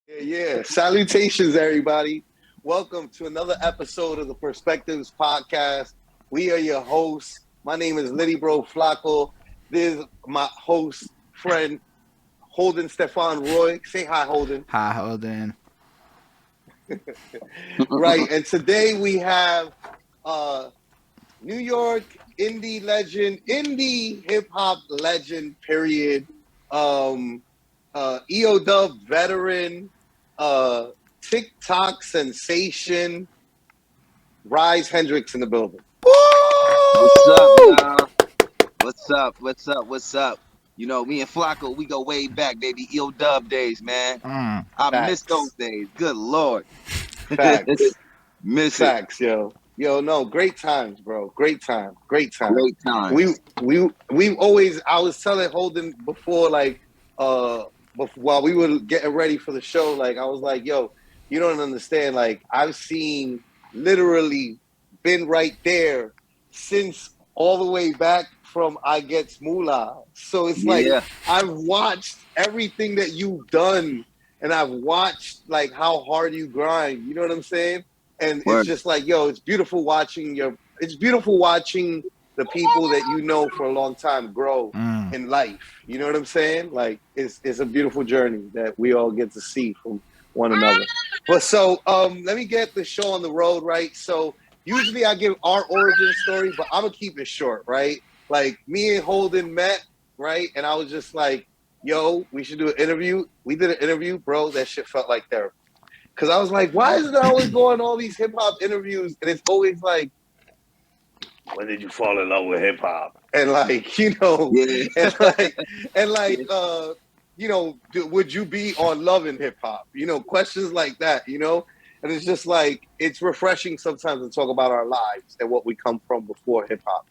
Yeah. Salutations, everybody. Welcome to another episode of the Perspectives Podcast. We are your hosts. My name is Littyyy Bro Flacko. This is my host, friend, Holden Stephan Roy. Say hi, Holden. Hi, Holden. Right. And today we have uh, New York indie legend, indie hip hop legend, period. Um, EO veteran, uh, Tik Tok sensation, Ryze Hendricks in the building. What's up, Woo! y'all? What's up? What's up? What's up? You know, me and Flacco, we go way back, baby. EO Dub days, man. Mm. I miss those Facts. days. Good Lord. Facts. Miss it. Facts, yo. Yo, no, great times, bro. Great time. Great time. Great We times. we always I was telling Holden before, like, while we were getting ready for the show, like I was like, yo, you don't understand. Like, I've seen literally been right there since all the way back from I Gets Moolah. So it's like Yeah. I've watched everything that you've done, and I've watched like how hard you grind. You know what I'm saying? And it's Word. just like, yo, it's beautiful watching the people that you know for a long time grow Mm. in life. You know what I'm saying? Like, it's a beautiful journey that we all get to see from one another. But so let me get the show on the road, right? So usually I give our origin story, but I'm gonna keep it short, right? Like, me and Holden met, right? And I was just like, yo, we should do an interview. We did an interview, bro. That shit felt like therapy. Cause I was like, why is it I always go on all these hip hop interviews and it's always like, when did you fall in love with hip hop? And like, Yeah. and like, and like, Yeah. would you be on loving hip hop? Questions like that. And it's just like, it's refreshing sometimes to talk about our lives and what we come from before hip hop.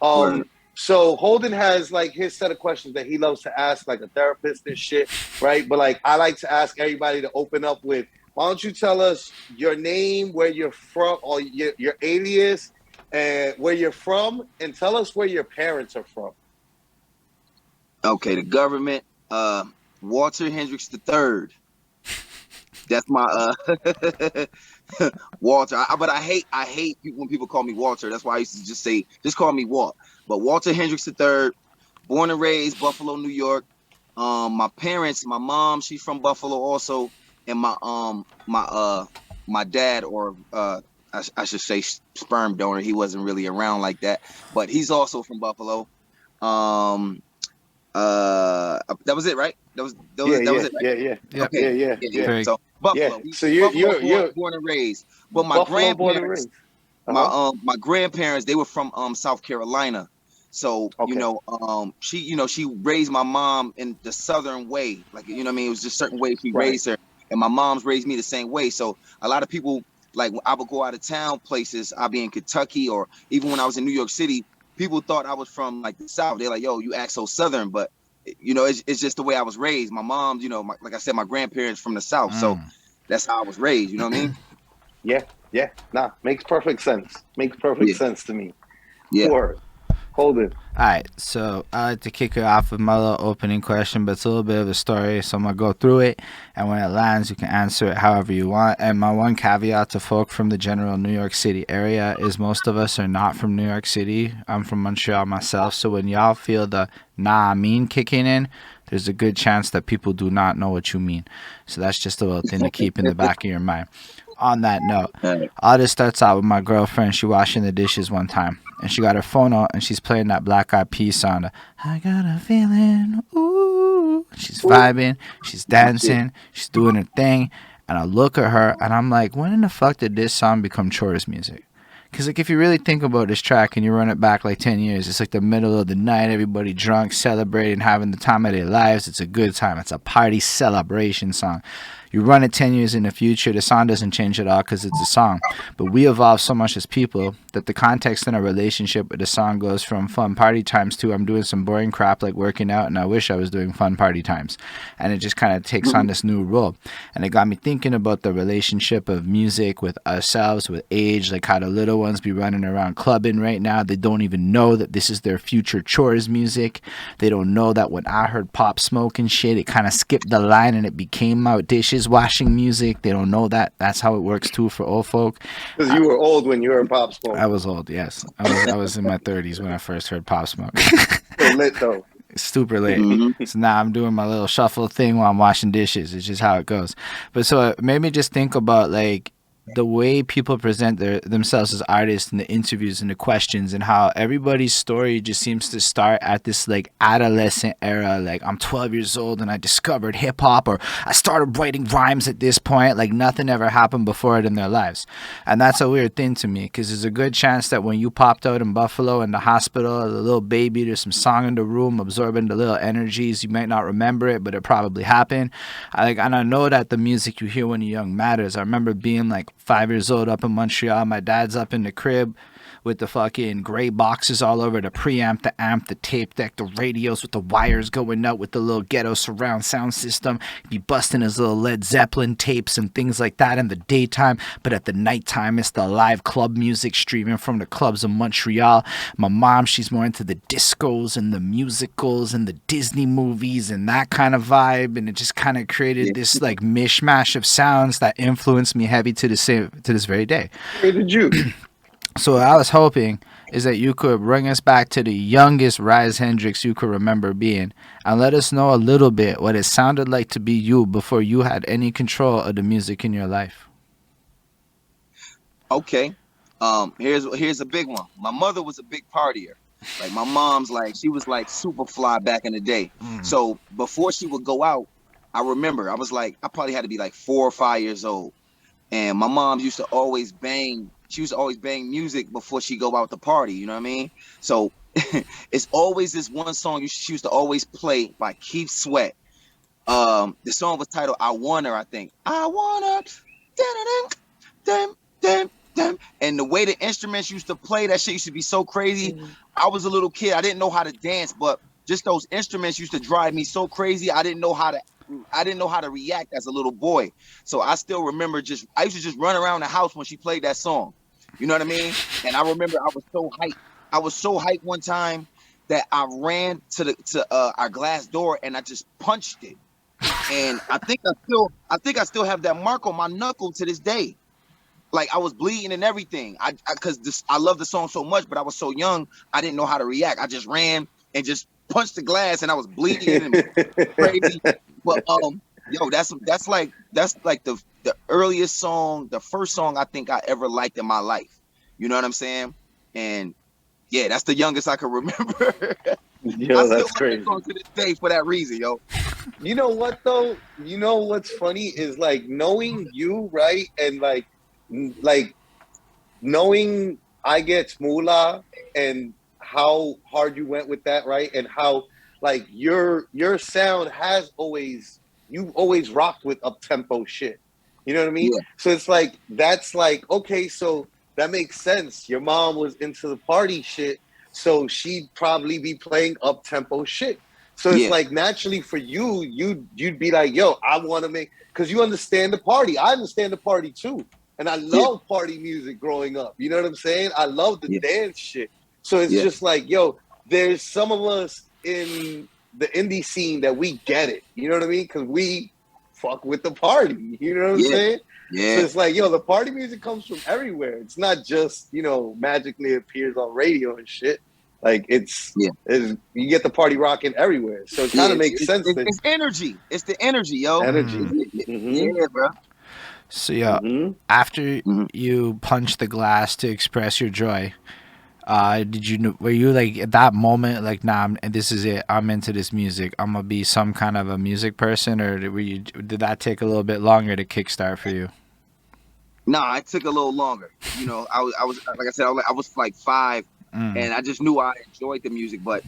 Word. So Holden has like his set of questions that he loves to ask, like a therapist and shit, right? But like, I like to ask everybody to open up with, why don't you tell us your name, where you're from, or your alias, and where you're from, and tell us where your parents are from. Okay, the government, Walter Hendricks III. That's my Walter. But I hate when people call me Walter. That's why I used to just call me Walt. But Walter Hendricks III, born and raised Buffalo, New York. My parents, my mom, she's from Buffalo also, and my dad, or I should say sperm donor. He wasn't really around like that, but he's also from Buffalo. Um, that was it, right? Yeah, That was yeah, it, right? yeah, yeah, Yep. yeah, Okay, yeah, yeah, yeah. yeah, Very. So yeah. Buffalo, So Buffalo you're born and raised. But my Buffalo born and grandparents, raised. Uh-huh. my grandparents, they were from South Carolina. So Okay. she raised my mom in the Southern way, like what I mean. It was just certain way she Right. raised her, and my mom's raised me the same way. So a lot of people, like, when I would go out of town places, I'd be in Kentucky, or even when I was in New York City, people thought I was from like the South. They're like, "Yo, you act so Southern," but it's just the way I was raised. My mom, like I said, my grandparents from the South, so Mm. that's how I was raised. You know what I mean? Yeah, yeah. Nah, makes perfect sense. Makes perfect Yeah, sense to me. yeah. Word. Hold it. All right, so I like to kick it off with my little opening question, but it's a little bit of a story, so I'm gonna go through it, and when it lands, you can answer it however you want. And my one caveat to folk from the general New York City area is most of us are not from New York City. I'm from Montreal myself, so when y'all feel the "nah, I mean" kicking in, there's a good chance that people do not know what you mean. So that's just a little thing to keep in the back of your mind. On that note, All right. all this starts out with my girlfriend. She washing the dishes one time, and she got her phone out, and she's playing that Black Eyed Peas song. I got a feeling, ooh. She's vibing, she's My shit. dancing, she's doing her thing, and I look at her, and I'm like, when in the fuck did this song become chores music? Because, like, if you really think about this track and you run it back like 10 years, it's like the middle of the night, everybody drunk, celebrating, having the time of their lives. It's a good time. It's a party celebration song. You run it 10 years in the future, the song doesn't change at all because it's a song. But we evolve so much as people that the context in a relationship with the song goes from fun party times to I'm doing some boring crap like working out and I wish I was doing fun party times. And it just kind of takes on this new role. And it got me thinking about the relationship of music with ourselves, with age, like how the little ones be running around clubbing right now. They don't even know that this is their future chores music. They don't know that when I heard Pop Smoke and shit, it kind of skipped the line and it became out dishes is washing music. They don't know that. That's how it works too for old folk. Because you were old when you were in Pop Smoke. I was old, yes. I was in my 30s when I first heard Pop Smoke. So lit though. Super late. Mm-hmm. So now I'm doing my little shuffle thing while I'm washing dishes. It's just how it goes. But so it made me just think about like the way people present themselves as artists in the interviews and the questions, and how everybody's story just seems to start at this like adolescent era. Like, I'm 12 years old and I discovered hip hop, or I started writing rhymes at this point. Like, nothing ever happened before it in their lives. And that's a weird thing to me, because there's a good chance that when you popped out in Buffalo in the hospital as a little baby, there's some song in the room absorbing the little energies. You might not remember it, but it probably happened. And I know that the music you hear when you're young matters. I remember being like 5 years old up in Montreal. My dad's up in the crib with the fucking gray boxes all over, the preamp, the amp, the tape deck, the radios with the wires going out with the little ghetto surround sound system. He'd be busting his little Led Zeppelin tapes and things like that in the daytime, but at the nighttime it's the live club music streaming from the clubs of Montreal. My mom, she's more into the discos and the musicals and the Disney movies and that kind of vibe, and it just kind of created this like mishmash of sounds that influenced me heavy to this very day. Where did you? So what I was hoping is that you could bring us back to the youngest Ryze Hendricks you could remember being, and let us know a little bit what it sounded like to be you before you had any control of the music in your life. Okay. Here's a big one. My mother was a big partier. Like, my mom's like, she was like super fly back in the day. So before she would go out, I remember I probably had to be like 4 or 5 years old. And my mom used to always bang music before she go out to party, you know what I mean? So it's always this one song she used to always play by Keith Sweat. The song was titled I Want Her, I think. I want her. And the way the instruments used to play, that shit used to be so crazy. I was a little kid. I didn't know how to dance, but just those instruments used to drive me so crazy. I didn't know how to react as a little boy. So I still remember I used to just run around the house when she played that song. You know what I mean? And I remember I was so hyped. I was so hyped one time that I ran to our glass door and I just punched it. And I think I still have that mark on my knuckle to this day. Like, I was bleeding and everything. I love the song so much, but I was so young, I didn't know how to react. I just ran and just punched the glass, and I was bleeding and crazy. But yo, that's like the earliest song, the first song I think I ever liked in my life. You know what I'm saying? And yeah, that's the youngest I can remember. Yo, that's crazy. I still like to this day for that reason, yo. You know what though? You know what's funny is like knowing you, right? And like knowing I Get Moolah and how hard you went with that, right? And how like your sound you've always rocked with up tempo shit. You know what I mean? Yeah. So it's like, that's like, okay, so that makes sense. Your mom was into the party shit, so she'd probably be playing up tempo shit. So it's like, naturally for you, you'd be like, yo, I want to make, because you understand the party. I understand the party too. And I love party music growing up. You know what I'm saying? I love the dance shit. So it's just like, yo, there's some of us in the indie scene that we get it. You know what I mean? Because we fuck with the party. You know what I'm saying? Yeah. So it's like, yo, the party music comes from everywhere. It's not just, magically appears on radio and shit. Like, it's you get the party rocking everywhere. So it kind of makes sense. It's energy. It's the energy, yo. Energy. Yeah, bro. So after you punched the glass to express your joy, were you like at that moment like, nah, this is it, I'm into this music, I'm gonna be some kind of a music person, or did that take a little bit longer to kickstart for you? Nah, it took a little longer. I was like I said, I was like 5, and I just knew I enjoyed the music, but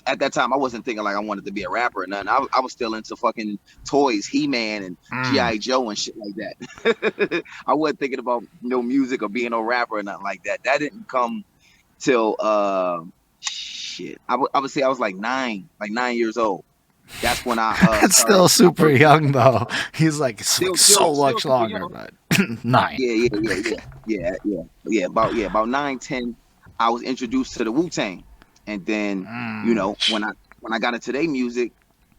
at that time I wasn't thinking like I wanted to be a rapper or nothing. I was still into fucking toys, He-Man and G.I. Joe and shit like that. I wasn't thinking about no music or being no rapper or nothing like that. That didn't come till I would say I was like 9 years old. That's when I that's still super young though. He's like so much longer, but 9. Yeah. About 9, 10, I was introduced to the Wu-Tang. And then, when I got into their music,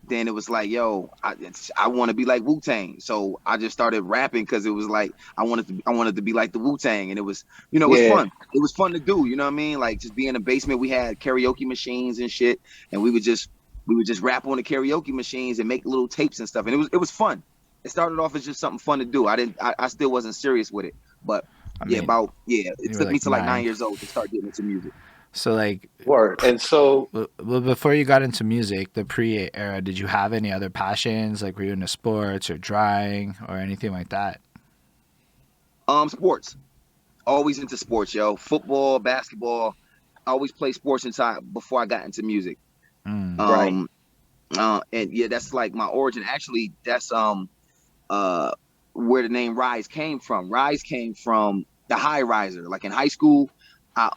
then it was like, yo, I want to be like Wu-Tang. So I just started rapping because it was like I wanted to be like the Wu-Tang, and it was, you know, it was Yeah. fun. It was fun to do, you know what I mean? Like just be in the basement. We had karaoke machines and shit, and we would just rap on the karaoke machines and make little tapes and stuff, and it was fun. It started off as just something fun to do. I still wasn't serious with it, but I mean, it took me to like 9 years old to start getting into music. So like, Word. And so, well, before you got into music, the pre-era, did you have any other passions? Like, were you into sports or drawing or anything like that? Sports. Always into sports, yo. Football, basketball. I always played sports inside before I got into music. Right. And yeah, that's like my origin. Actually, that's where the name Ryze came from. Ryze came from the high riser. Like in high school, I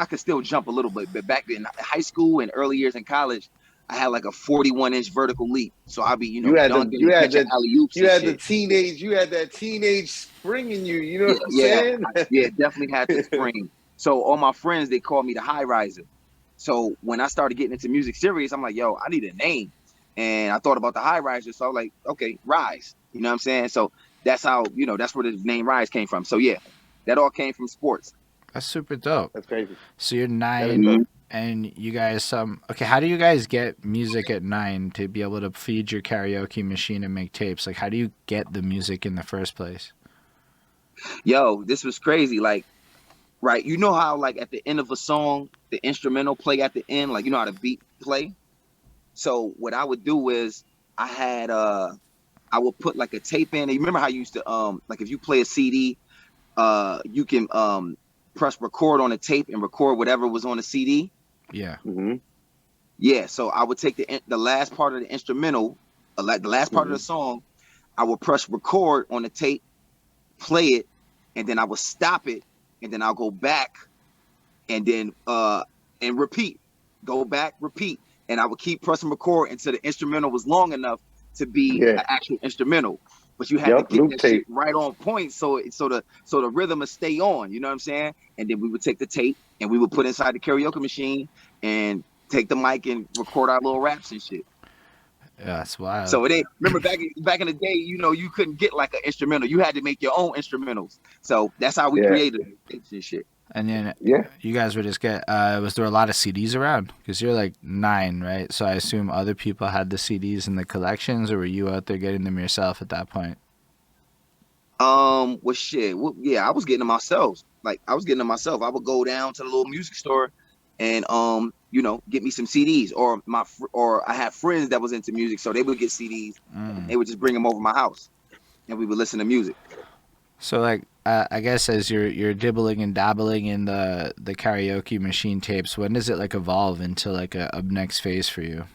could still jump a little bit, but back in high school and early years in college, I had like a 41-inch vertical leap. So I'd be, you had that teenage spring in you. You know what I'm saying? Yeah, definitely had the spring. So all my friends, they called me the high riser. So when I started getting into music serious, I'm like, yo, I need a name. And I thought about the high riser. So I was like, okay, Ryze. You know what I'm saying? So that's how, that's where the name Ryze came from. So yeah, that all came from sports. That's super dope. That's crazy. So you're 9, and you guys, okay, how do you guys get music at 9 to be able to feed your karaoke machine and make tapes? Like, how do you get the music in the first place? Yo, this was crazy. Like, right, you know how like at the end of a song, the instrumental play at the end, like you know how the beat play? So what I would do is I would put like a tape in. You remember how you used to like if you play a CD, you can press record on a tape and record whatever was on the CD. Yeah. Mm-hmm. Yeah. So I would take the last part of the instrumental, like the last part of the song, I would press record on the tape, play it, and then I would stop it, and then I'll go back, and then and repeat, go back, repeat, and I would keep pressing record until the instrumental was long enough to be an actual instrumental. But you had to get that shit right on point so the rhythm would stay on, you know what I'm saying? And then we would take the tape and we would put inside the karaoke machine and take the mic and record our little raps and shit. Yeah, that's wild. So remember back in the day, you couldn't get like an instrumental. You had to make your own instrumentals. So that's how we created it and shit. And then you guys would just get, was there a lot of CDs around? Because you're like 9, right? So I assume other people had the CDs in the collections, or were you out there getting them yourself at that point? Well, shit. Well, yeah, I was getting them myself. I would go down to the little music store and, get me some CDs. Or I had friends that was into music, so they would get CDs. They would just bring them over my house, and we would listen to music. So like, I guess as you're dibbling and dabbling in the karaoke machine tapes, when does it like evolve into like a next phase for you?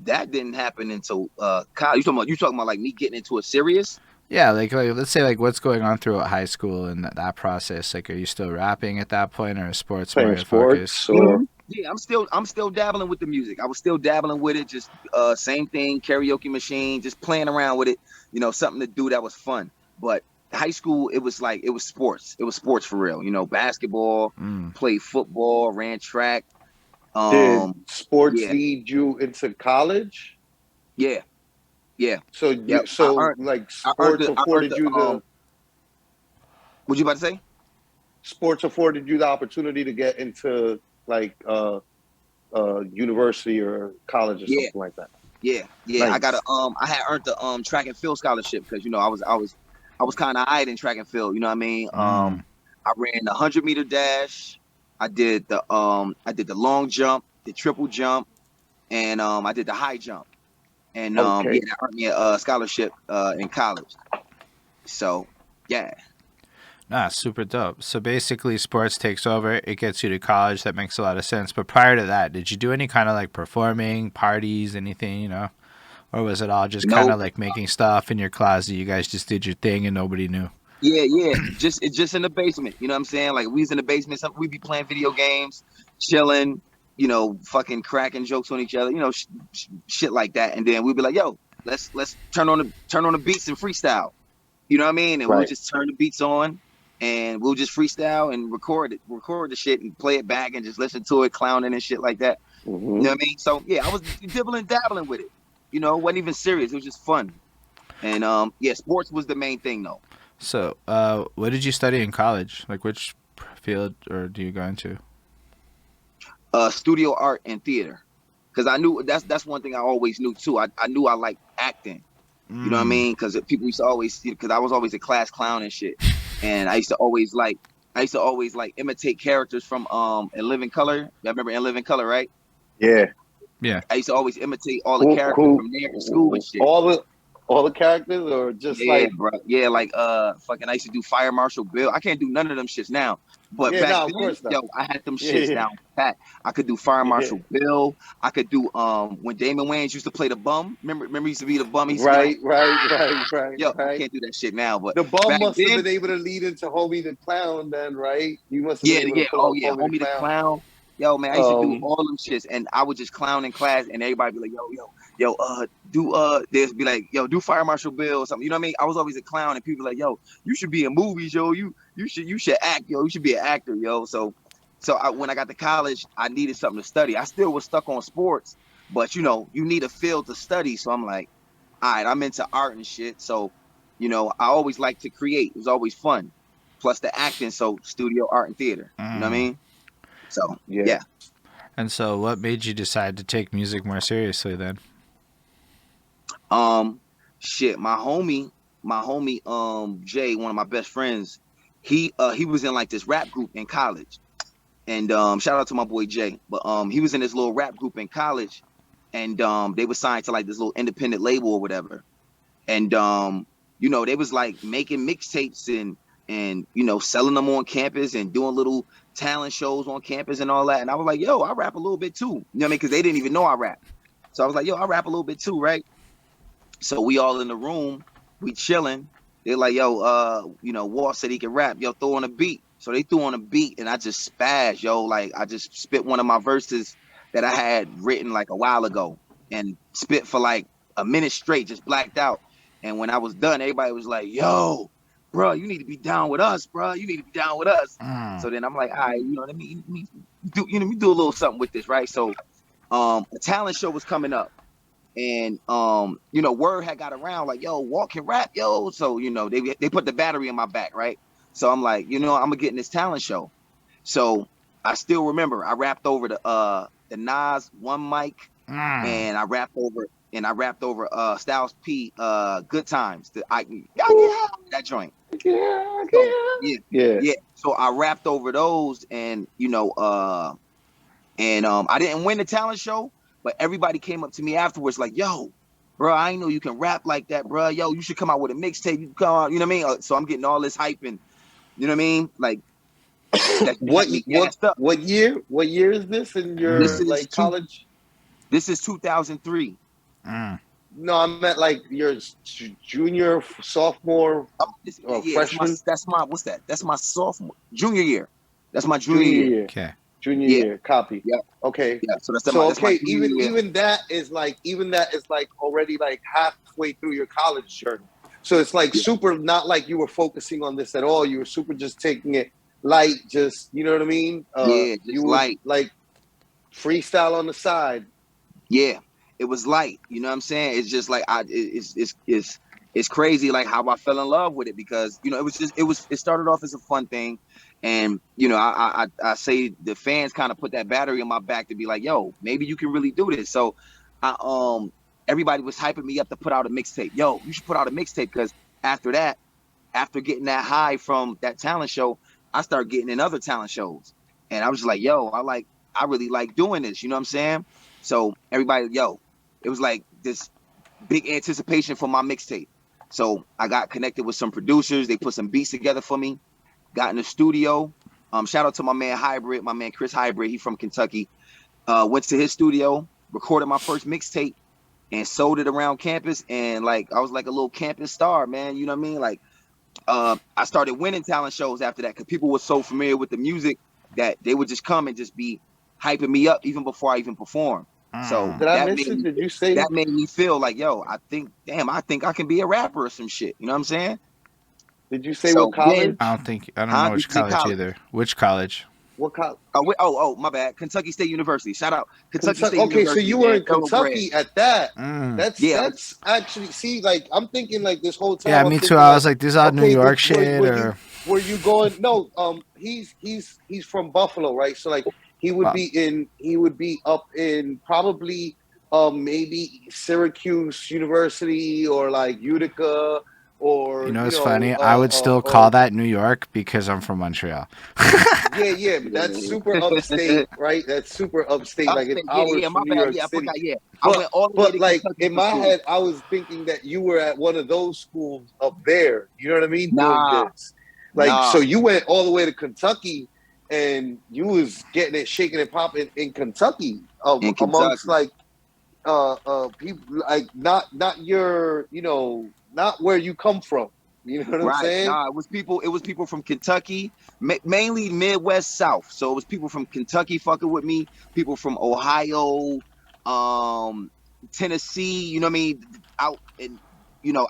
That didn't happen until college. You talking about like me getting into a serious? Yeah, like let's say like what's going on throughout high school and that process. Like, are you still rapping at that point, or is sports more your focus? Yeah, I'm still dabbling with the music. I was still dabbling with it, just same thing, karaoke machine, just playing around with it, something to do that was fun. But high school, it was sports. It was sports for real, basketball, played football, ran track. Did sports lead you into college? Yeah. So sports afforded you the. What you about to say? Sports afforded you the opportunity to get into like university or college or something like that. Yeah. Nice. I had earned the track and field scholarship because I was kind of eyed in track and field. You know what I mean? I ran the 100-meter dash. I did the long jump, the triple jump, and I did the high jump. And that earned me a scholarship in college. So yeah. Nah, super dope. So basically sports takes over, it gets you to college. That makes a lot of sense. But prior to that, did you do any kind of like performing, parties, anything, or was it all just kind of like making stuff in your closet? You guys just did your thing and nobody knew? Yeah. Just in the basement. You know what I'm saying? Like we was in the basement, we'd be playing video games, chilling, fucking cracking jokes on each other, shit like that. And then we'd be like, yo, let's turn on the beats and freestyle. You know what I mean? And we would just turn the beats on and we'll just freestyle and record the shit and play it back and just listen to it, clowning and shit like that. You know what I mean? So yeah, I was dibbling dabbling with it. You know, it wasn't even serious. It was just fun. And yeah, sports was the main thing though. So, what did you study in college? Like, which field or do you go into? Studio art and theater, because I knew that's one thing I always knew too. I knew I liked acting. You know what I mean? Because people used to always, because I was always a class clown and shit, and I used to always like imitate characters from In Living Color. I remember In Living Color, right? Yeah. I used to always imitate all the characters from there in school and shit. All the characters, or just bro. Yeah, like fucking I used to do Fire Marshal Bill. I can't do none of them shits now. But back then, of course not. yo, I had them shits down pat. I could do Fire Marshal Bill. I could do when Damon Wayans used to play the bum. Remember he used to be the bum. Right. Yo, I can't do that shit now. But the bum must have been able to lead into Homie the Clown then, right? You must have been able to pull Homie the Clown. Yo, man, I used to do all them shits, and I would just clown in class, and everybody be like, they'd be like, do Fire Marshal Bill or something. You know what I mean? I was always a clown, and people like, yo, you should be in movies, yo. You should act, yo. You should be an actor, yo. So when I got to college, I needed something to study. I still was stuck on sports, but you know, you need a field to study. So I'm like, all right, I'm into art and shit. So, you know, I always liked to create. It was always fun. Plus the acting, so studio art and theater. You know what I mean? So yeah. And so, what made you decide to take music more seriously then? Shit, my homie, Jay, one of my best friends, he was in like this rap group in college, and shout out to my boy Jay, but he was in this little rap group in college, and they were signed to like this little independent label or whatever, and you know, they was like making mixtapes and you know, selling them on campus and doing little talent shows on campus and all that. And I was like, yo, I rap a little bit too. You know what I mean? Because they didn't even know I rap. So I was like, yo, I rap a little bit too, right? So we all in the room, we chilling. They're like, yo, you know, Walt said he can rap. Yo, throw on a beat. So they threw on a beat, and I just spazzed, yo. Like, I just spit one of my verses that I had written like a while ago and spit for like a minute straight, just blacked out. And when I was done, everybody was like, yo, bro, you need to be down with us, bro. You need to be down with us. So then I'm like, all right, you know what I mean? We do a little something with this, right? So a talent show was coming up. And you know, word had got around like, yo, Walt can rap, yo. So, you know, they put the battery in my back, right? So I'm like, you know, I'm gonna get in this talent show. So I still remember I rapped over the Nas One Mic, and I rapped over Styles P Good Times. That joint. Yeah. So I rapped over those, and you know, I didn't win the talent show, but everybody came up to me afterwards like, yo, bro, I ain't know you can rap like that, bro. Yo, you should come out with a mixtape. You come out, you know what I mean? So I'm getting all this hype, and you know what I mean? Like, what year is this in your college? This is 2003. No, I meant like your junior, sophomore, freshman. That's my what's that? That's my junior year. That's my junior year. Okay. Junior year, copy. Yeah. Okay. Yeah. So that's my even that is like already like halfway through your college journey. So it's like super, not like you were focusing on this at all. You were super just taking it light, just, you know what I mean? You light, like freestyle on the side. Yeah, it was light. You know what I'm saying? It's just like it's crazy like how I fell in love with it, because you know it started off as a fun thing. And, you know, I say the fans kind of put that battery in my back to be like, yo, maybe you can really do this. So everybody was hyping me up to put out a mixtape. Yo, you should put out a mixtape, because after getting that high from that talent show, I started getting in other talent shows. And I was just like, yo, I really like doing this. You know what I'm saying? So everybody, it was like this big anticipation for my mixtape. So I got connected with some producers. They put some beats together for me. Got in the studio. Shout out to my man Hybrid, my man Chris Hybrid. He from Kentucky. Went to his studio, recorded my first mixtape, and sold it around campus. And like I was like a little campus star, man. You know what I mean? Like I started winning talent shows after that, because people were so familiar with the music that they would just come and just be hyping me up even before I even performed. So did I miss it? Did you say that? Made me feel like, yo, I think I can be a rapper or some shit. You know what I'm saying? Did you say So what college? I don't Huh? know This which is in college college. either. Which college? What college? My bad. Kentucky State University. Shout out Kentucky Kentucky. State Okay, so University, you were man. in Thoroughbred. Kentucky at that. Mm. Yeah. That's actually, see, like I'm thinking like this whole Yeah, time. I'm me too. thinking I like, was like, this is all New okay, York shit, or were you going? No, he's from Buffalo, right? So like he would be up in probably maybe Syracuse University or like Utica or you know, it's funny. I would still call that New York because I'm from Montreal. yeah, but that's super upstate, right? That's super upstate, like an Upstate. hours My from New bad. York Yeah, I City. forgot. Yeah. I But went all the way but to like Kentucky in for my school. head, I was thinking that you were at one of those schools up there. You know what I mean? Doing Nah. this, like, so you went all the way to Kentucky, and you was getting it, shaking and popping in Kentucky, In amongst Kentucky. like people like not your, not where you come from. You know what I'm Right. saying? Nah, it was people from Kentucky, mainly Midwest South. So it was people from Kentucky fucking with me, people from Ohio, Tennessee, you know what I mean? Out in,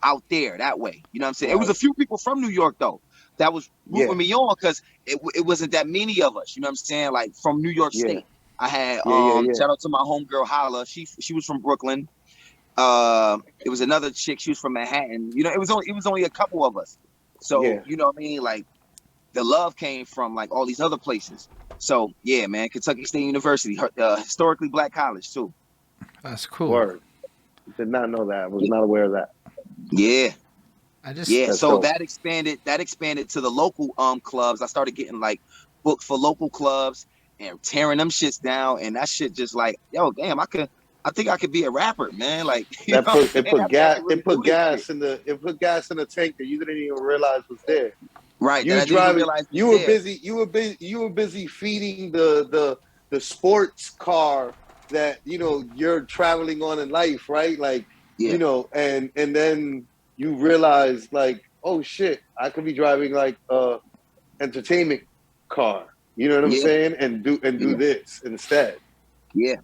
out there that way. You know what I'm saying? It was a Right. few people from New York though that was Yeah. rooting me on because it wasn't that many of us, you know what I'm saying? Like from New York Yeah. State. I had Yeah. shout out to my homegirl Holla. She was from Brooklyn. It was another chick, she was from Manhattan. You know, it was only a couple of us. So, Yeah. you know what I mean? Like the love came from like all these other places. So yeah, man, Kentucky State University, historically black college too. That's cool. Word. Did not know that. I was not aware of that. Yeah. That's So dope. that expanded to the local clubs. I started getting like booked for local clubs and tearing them shits down. And that shit just like, yo, damn, I think I could be a rapper, man. Like It put gas in the tank that you didn't even realize was there. Right. You That I didn't even driving. realize You was were there. busy. You were busy feeding the sports car that you're traveling on in life, right? Like and then you realize like, oh shit, I could be driving like entertainment car. You know what I'm saying? And do this instead. Yeah.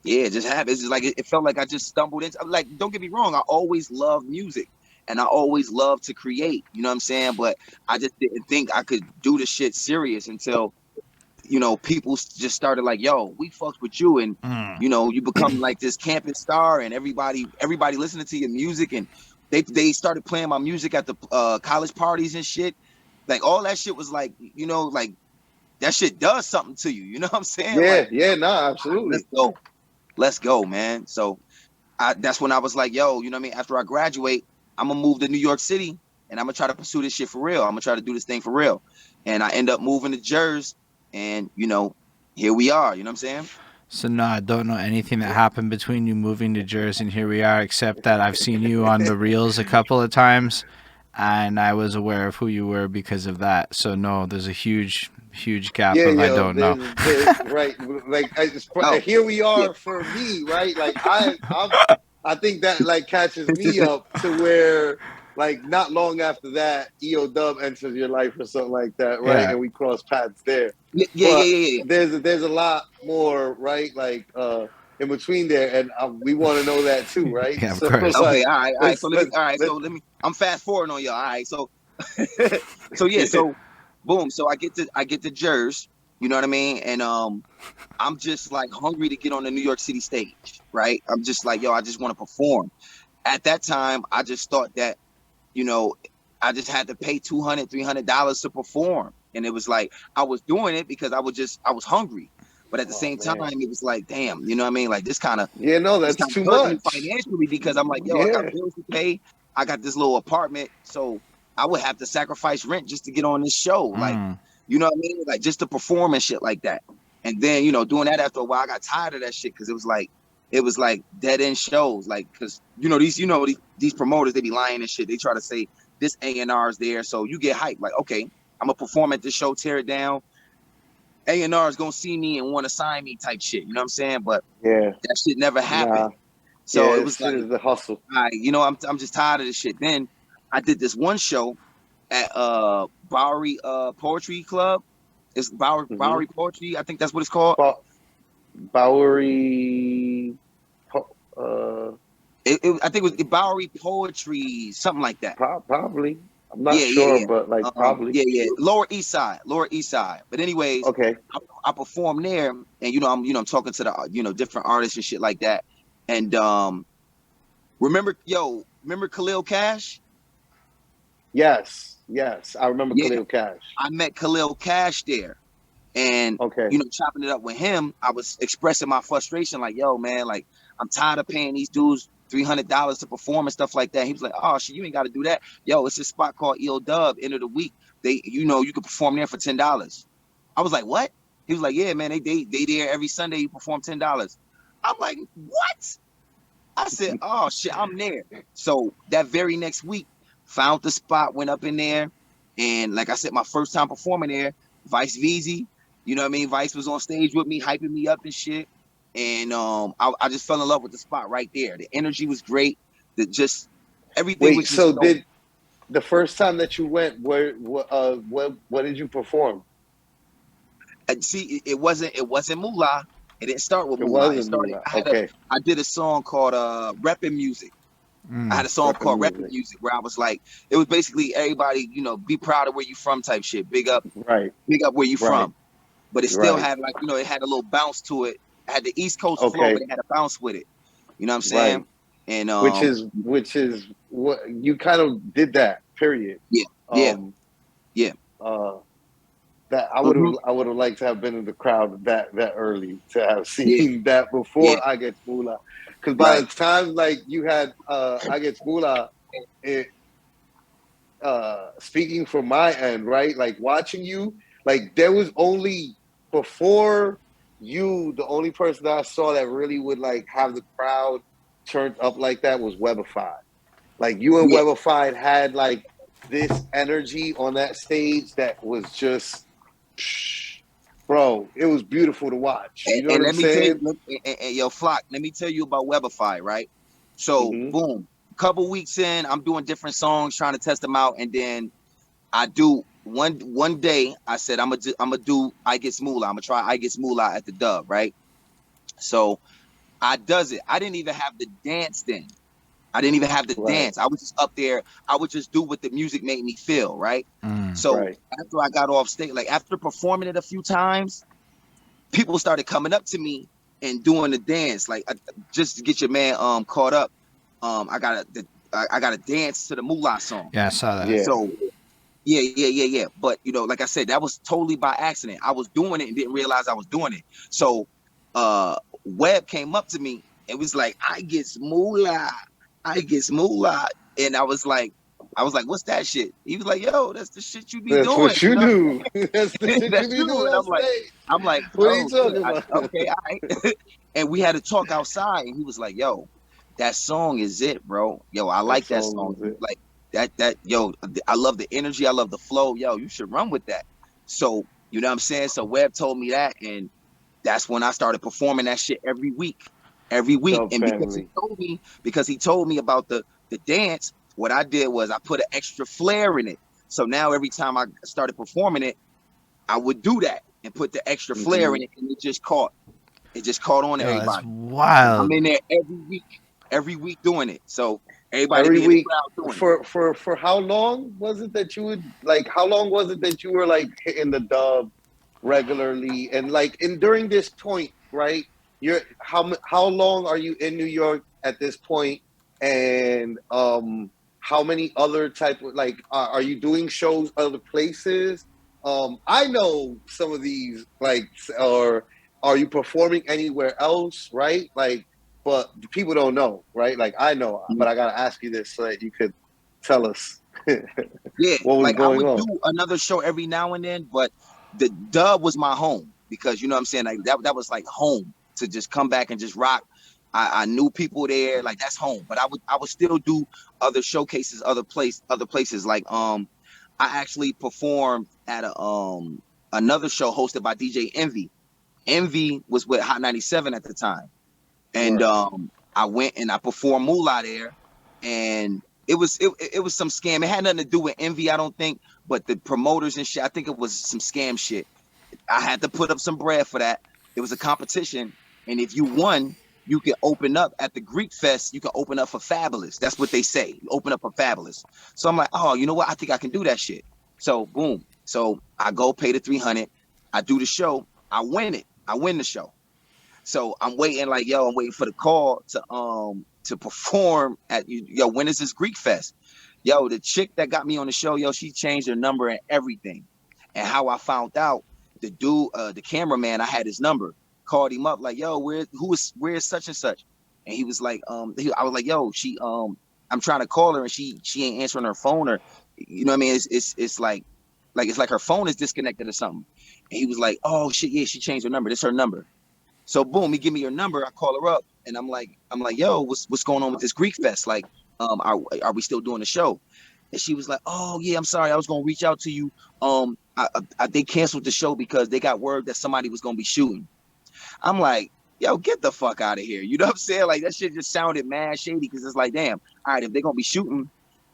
Yeah, it just happened. It's just like it felt like I just stumbled into, like, don't get me wrong, I always loved music and I always loved to create, you know what I'm saying? But I just didn't think I could do the shit serious until, people just started like, yo, we fucked with you, and you become like this campus star, and everybody listening to your music, and they started playing my music at the college parties and shit. Like all that shit was like, like that shit does something to you, you know what I'm saying? Absolutely. Let's go, man. So that's when I was like, yo, you know what I mean? After I graduate, I'm gonna move to New York City and I'm gonna try to pursue this shit for real. I'm gonna try to do this thing for real. And I end up moving to Jersey, and here we are, you know what I'm saying? So no, I don't know anything that happened between you moving to Jersey and here we are, except that I've seen you on the reels a couple of times, and I was aware of who you were because of that. So no, there's a huge gap of I don't know. Right, like here we are for me, right? Like I think that like catches me up to where like not long after that, EO Dub enters your life or something like that, right? Yeah. And we cross paths there. Yeah. There's a lot more, right? Like in between there, and we want to know that too, right? Yeah, of course. Okay, all right. So let me. I'm fast forwarding on y'all. All right, so so boom. So I get to Jersey. You know what I mean? And I'm just like hungry to get on the New York City stage, right? I'm just like, yo, I just want to perform. At that time, I just thought that, I just had to pay $200, $300 to perform, and it was like I was doing it because I was hungry. But at the same time, it was like, damn, you know what I mean? Like this kind of that's too much financially, because I'm like, yo, I got bills to pay. I got this little apartment, so I would have to sacrifice rent just to get on this show. Like, you know what I mean? Like just to perform and shit like that. And then, doing that after a while, I got tired of that shit because it was like dead end shows. Like, cause these promoters, they be lying and shit. They try to say this A&R is there, so you get hyped. Like, okay, I'm gonna perform at this show, tear it down. A&R is gonna see me and want to sign me type shit. You know what I'm saying? But that shit never happened. So it was like the hustle. I'm just tired of this shit. Then I did this one show at Bowery Poetry Club. It's Bowery Poetry, I think that's what it's called. Bowery. I think it was Bowery Poetry, something like that. Probably. I'm not sure, but like probably. Lower East Side. But anyways, okay. I performed there, and I'm talking to the different artists and shit like that. And remember Khalil Cash? Yes, I remember Khalil Cash. I met Khalil Cash there, and chopping it up with him, I was expressing my frustration, like, yo, man, like I'm tired of paying these dudes $300 to perform and stuff like that. He was like, oh shit, you ain't got to do that. Yo, it's this spot called EO Dub, end of the week. They, you can perform there for $10. I was like, what? He was like, yeah, man, they there every Sunday. You perform $10. I'm like, what? I said, oh shit, I'm there. So that very next week, found the spot, went up in there, and like I said, my first time performing there, Vice VZ, Vice was on stage with me, hyping me up and shit. And I just fell in love with the spot right there. The energy was great. Everything was just so did the first time that you went, what did you perform? See, it wasn't Moolah. It didn't start with Moolah. It started. I did a song called Reppin' Music. I had a song called Reppin' Music where I was like, it was basically everybody, be proud of where you from type shit. Big up where you from. But it still had like, it had a little bounce to it. It had the East Coast flow, but it had a bounce with it. You know what I'm saying? Right. And which is what you kind of did that, period. That I would have liked to have been in the crowd that early to have seen that before I Get Moolah. Because by the time like you had I Get Moolah, speaking from my end, right? Like watching you, like there was only before you, the only person that I saw that really would like have the crowd turned up like that was Webified. Like you and Webified had like this energy on that stage that was just, bro, it was beautiful to watch. You know what I'm saying? Yo, Flock, let me tell you about Webified, right? So, boom, a couple weeks in, I'm doing different songs, trying to test them out, and then I do one day. I said I'm gonna do I Gets Moolah. I'm gonna try I Gets Moolah at the Dub, right? So I does it. I didn't even have the dance then. I didn't even have the dance. I was just up there. I would just do what the music made me feel, right? So after I got off stage, like after performing it a few times, people started coming up to me and doing the dance, like just to get your man caught up. I gotta dance to the Moolah song. Yeah, I saw that. So yeah. But like I said, that was totally by accident. I was doing it and didn't realize I was doing it. So Webb came up to me and was like, I Gets Moolah. And I was like, what's that shit? He was like, yo, that's the shit you be doing. That's what you do. That's the shit you be doing. And I'm like, what are you talking about? Okay, all right. And we had to talk outside, and he was like, yo, that song is it, bro. Yo, I like that song. Like that, yo, I love the energy. I love the flow. Yo, you should run with that. So, you know what I'm saying? So Webb told me that, and that's when I started performing that shit every week. And because he told me about the dance, what I did was I put an extra flair in it. So now every time I started performing it, I would do that and put the extra flair in it, and it just caught on everybody. That's wild. I'm in there every week doing it. So everybody every week doing for how long was it that you would like? How long was it that you were like hitting the Dub regularly and like during this point, right? You're how long are you in New York at this point, and how many other type of like are you doing shows other places? I know some of these like, or are you performing anywhere else, right? Like, but people don't know, right? Like I know, but I gotta ask you this so that you could tell us. Yeah, what was like going I would on. Do another show every now and then, but the Dub was my home because you know what I'm saying, like that was like home. To just come back and just rock. I knew people there, like that's home. But I would still do other showcases, other places. Like I actually performed at another show hosted by DJ Envy. Envy was with Hot 97 at the time. And I went and I performed Moolah there, and it was some scam. It had nothing to do with Envy, I don't think, but the promoters and shit, I think it was some scam shit. I had to put up some bread for that. It was a competition. And if you won, you can open up at the Greek Fest. You can open up for Fabulous. That's what they say. You open up for Fabulous. So I'm like, oh, you know what? I think I can do that shit. So boom. So I go pay the 300. I do the show. I win it. I win the show. So I'm waiting like, yo, I'm waiting for the call to perform at, yo, when is this Greek Fest? Yo, the chick that got me on the show, yo, she changed her number and everything. And how I found out, the dude, the cameraman, I had his number, called him up like, yo, where's such and such? And he was like, I was like, yo, I'm trying to call her and she ain't answering her phone, or, you know what I mean? It's like her phone is disconnected or something. And he was like, oh shit, yeah, she changed her number. This is her number. So boom, he give me your number. I call her up and I'm like, yo, what's going on with this Greek Fest? Like, are we still doing the show? And she was like, oh yeah, I'm sorry, I was gonna reach out to you. They canceled the show because they got word that somebody was gonna be shooting. I'm like, yo, get the fuck out of here. You know what I'm saying? Like, that shit just sounded mad shady, because it's like, damn, all right, if they're gonna be shooting,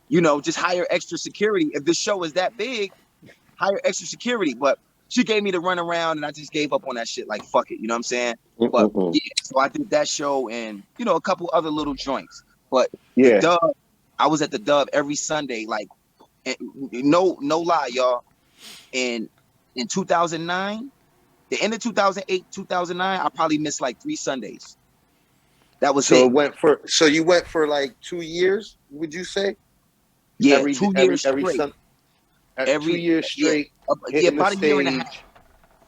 you know, just hire extra security. If this show is that big, hire extra security. But she gave me the run around and I just gave up on that shit. Like, fuck it. You know what I'm saying? But yeah, so I did that show and, you know, a couple other little joints. But the Dub, I was at the Dub every Sunday. Like, no lie, y'all. And in 2009, the end of 2008, 2009, I probably missed like 3 Sundays. That was it. So you went for like 2 years, would you say? Yeah, 2 years straight. 2 years straight. Yeah, about a year and a half.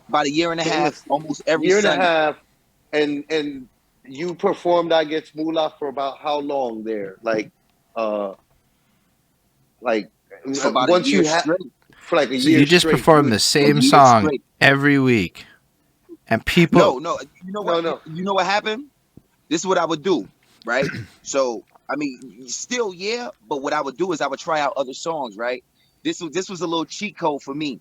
About a year and a half, almost every Sunday. Year and a half, and you performed, I guess, Moolah for about how long there? Like for about once a year straight. For like a so year you just straight, perform the same song every week, and people. No. You know what? No. You know what happened? This is what I would do, right? So I mean, still, yeah. But what I would do is I would try out other songs, right? This was a little cheat code for me.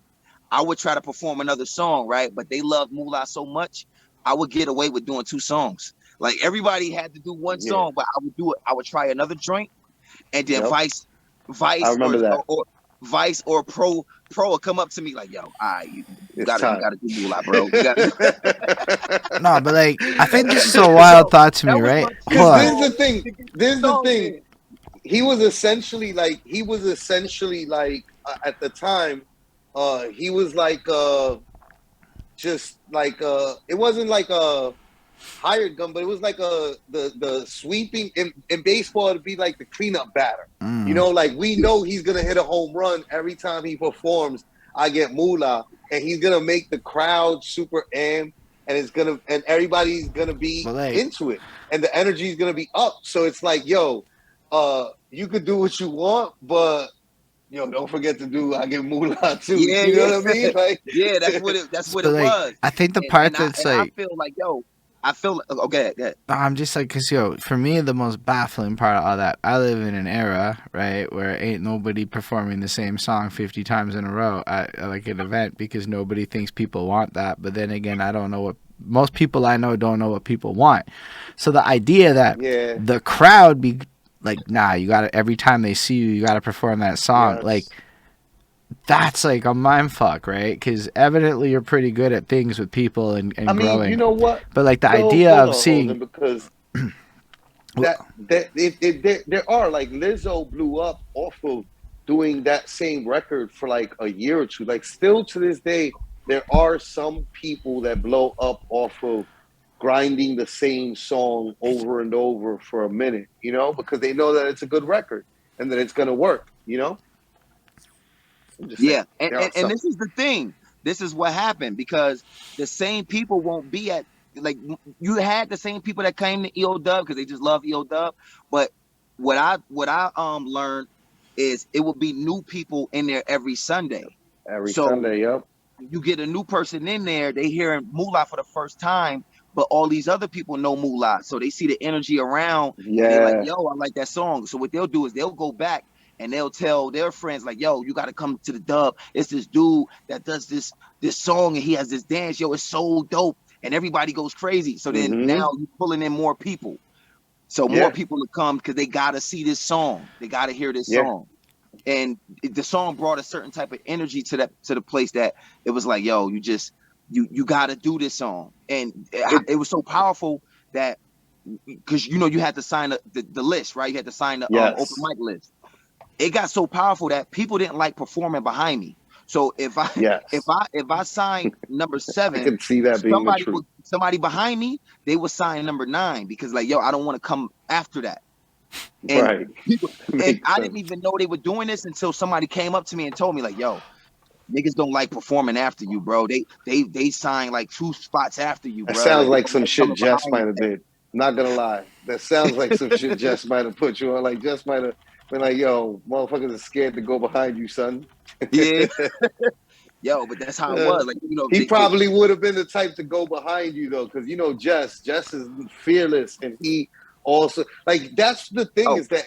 I would try to perform another song, right? But they love Moolah so much, I would get away with doing 2 songs. Like, everybody had to do 1 song, but I would do it. I would try another joint, and then Vice or Pro would come up to me like, yo, you gotta do Moolah, bro. No, but like, I think this is a wild thought to me, right? This is the thing. He was essentially like at the time, he was like just like it wasn't like a hired gun, but it was like the sweeping in baseball. It'd be like the cleanup batter. You know, like, we know he's gonna hit a home run every time he performs. I get Moolah, and he's gonna make the crowd super amped, and everybody's gonna be into it, and the energy is gonna be up. So it's like, yo, you could do what you want, but yo, don't forget to do I get Moolah too. Yeah, you know what I mean? Like, yeah, that's what it was. I think the part I feel like, yo, okay. I'm just like, cause yo, for me, the most baffling part of all that, I live in an era, right, where ain't nobody performing the same song 50 times in a row at like an event, because nobody thinks people want that. But then again, I don't know what most people I know don't know what people want. So the idea that the crowd be like, nah, you gotta, every time they see you, you gotta perform that song. Yes. Like, that's like a mind fuck, right? Because evidently you're pretty good at things with people and I mean, growing. you know what? But like the idea of seeing, Holden, because there are, like, Lizzo blew up off of doing that same record for like a year or two. Like, still to this day, there are some people that blow up off of grinding the same song over and over for a minute, you know, because they know that it's a good record and that it's going to work, you know? Yeah, and this is the thing. This is what happened, because the same people won't be at, like, you had the same people that came to EO Dub because they just love EO Dub. But what I learned is it will be new people in there every Sunday. Sunday, yep. You get a new person in there, they hearing Moolah for the first time, but all these other people know Moolah, so they see the energy around. Yeah, they're like, yo, I like that song. So what they'll do is they'll go back and they'll tell their friends, like, yo, you got to come to the Dub. It's this dude that does this song, and he has this dance. Yo, it's so dope. And everybody goes crazy. So then now you're pulling in more people. So more people will come because they got to see this song. They got to hear this song. And the song brought a certain type of energy to the place that it was like, yo, you got to do this song. And it was so powerful that because you know you had to sign the list, right? You had to sign the Yes. open mic list. It got so powerful that people didn't like performing behind me. So if I signed number I 7, can see that being the truth. somebody behind me, they would sign number 9 because like, yo, I don't want to come after that. And Right. and I didn't even know they were doing this until somebody came up to me and told me like, yo, niggas don't like performing after you, bro. They sign like 2 spots after you, That bro. sounds Like, they like don't some like shit coming Jess behind might have did. Not gonna lie. That sounds like some shit Jess might have put you on. Like Jess might have been like, yo, motherfuckers are scared to go behind you, son. you. Yeah, yo, but that's how it was. Like, you know, He probably would have been the type to go behind you though, because you know Jess is fearless, and he also like that's the thing is that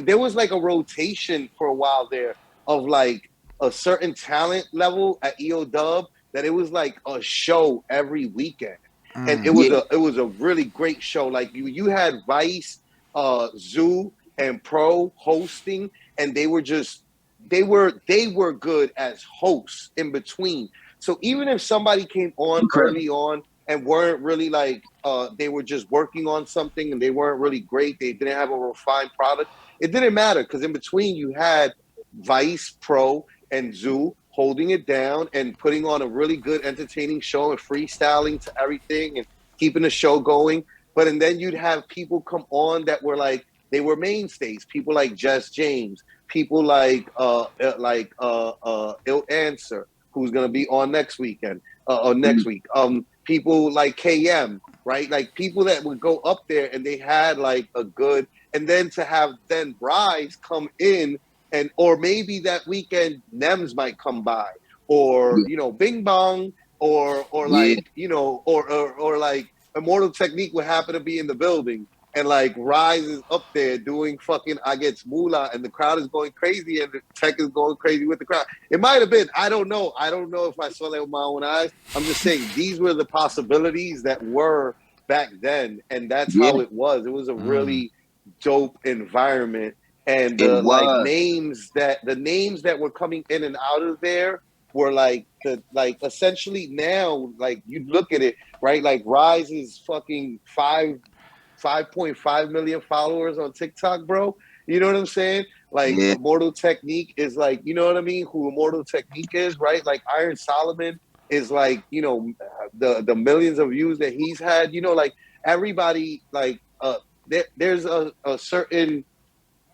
there was like a rotation for a while there of like a certain talent level at EO Dub that it was like a show every weekend, and it was a really great show. Like you had Vice, Zoo, and Pro hosting, and they were good as hosts in between. So even if somebody came on early on and weren't really like they were just working on something and they weren't really great, they didn't have a refined product, it didn't matter because in between you had Vice, Pro, and Zoo holding it down and putting on a really good entertaining show and freestyling to everything and keeping the show going. But and then you'd have people come on that were like they were mainstays, people like Jess James, people like Ill Answer, who's gonna be on next weekend or next week. People like KM, right? Like people that would go up there and they had like a good, and then to have then Ryze come in and or maybe that weekend Nems might come by, or you know Bing Bong, or like you know or like Immortal Technique would happen to be in the building. And like Ryze is up there doing fucking I Gets Moolah, and the crowd is going crazy, and the tech is going crazy with the crowd. It might have been. I don't know. I don't know if I saw that with my own eyes. I'm just saying these were the possibilities that were back then, and that's how it was. It was a really dope environment, and the names that were coming in and out of there were like essentially now like you look at it right, like Ryze is fucking 5.5 million followers on TikTok, bro. You know what I'm saying? Like Immortal Technique is like, you know what I mean? Who Immortal Technique is, right? Like Iron Solomon is like, you know, the millions of views that he's had. You know, like everybody, like there's a certain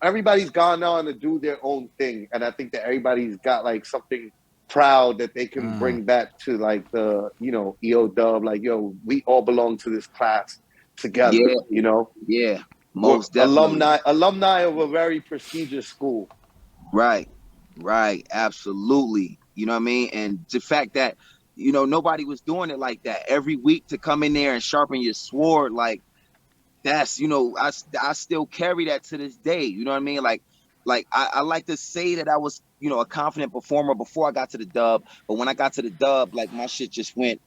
everybody's gone on to do their own thing, and I think that everybody's got like something proud that they can bring back to like the EO Dub. Like, yo, we all belong to this class together, you know? Yeah, most definitely. Alumni of a very prestigious school. Right, absolutely. You know what I mean? And the fact that, you know, nobody was doing it like that. Every week to come in there and sharpen your sword, like, that's, you know, I still carry that to this day. You know what I mean? Like I like to say that I was, you know, a confident performer before I got to the Dub. But when I got to the Dub, like my shit just went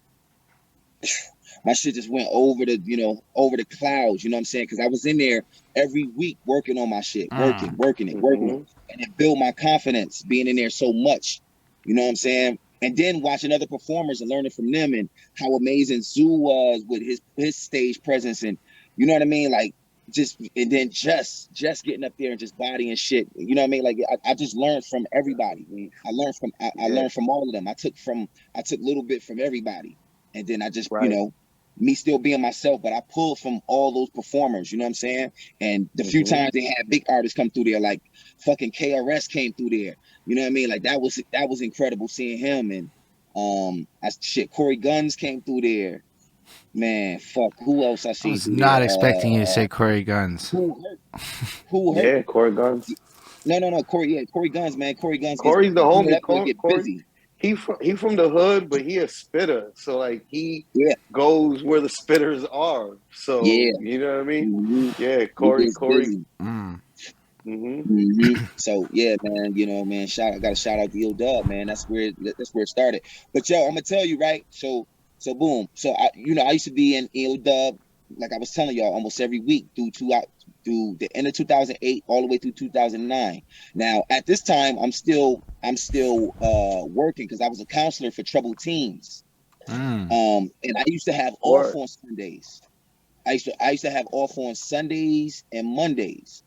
over the clouds, you know what I'm saying? Because I was in there every week working on my shit, working it. And it built my confidence being in there so much, you know what I'm saying? And then watching other performers and learning from them and how amazing Zoo was with his stage presence, and you know what I mean? Like and then just getting up there and just bodying shit, you know what I mean? Like I just learned from everybody. I learned from all of them. I took a little bit from everybody. And then I just, you know, me still being myself, but I pulled from all those performers, you know what I'm saying? And the few times they had big artists come through there, like fucking KRS came through there, you know what I mean? Like that was incredible seeing him. And Corey Guns came through there. Man, fuck, who else I seen? I was not expecting you to say Corey Guns. Who hurt? Yeah, Corey Guns. No, Corey Guns, man. Corey Guns. Corey's the homie. Corey, busy. He from the hood, but he a spitter. So like he goes where the spitters are. So you know what I mean? Yeah, Corey. So yeah, man. You know, man. I got to shout out to EO Dub, man. That's where it started. But yo, I'm gonna tell you, right? So boom. So I used to be in EO Dub, like I was telling y'all, almost every week through the end of 2008 all the way through 2009. Now at this time, I'm still working because I was a counselor for troubled teens. And I used to have off on Sundays. I used to have off on Sundays and Mondays.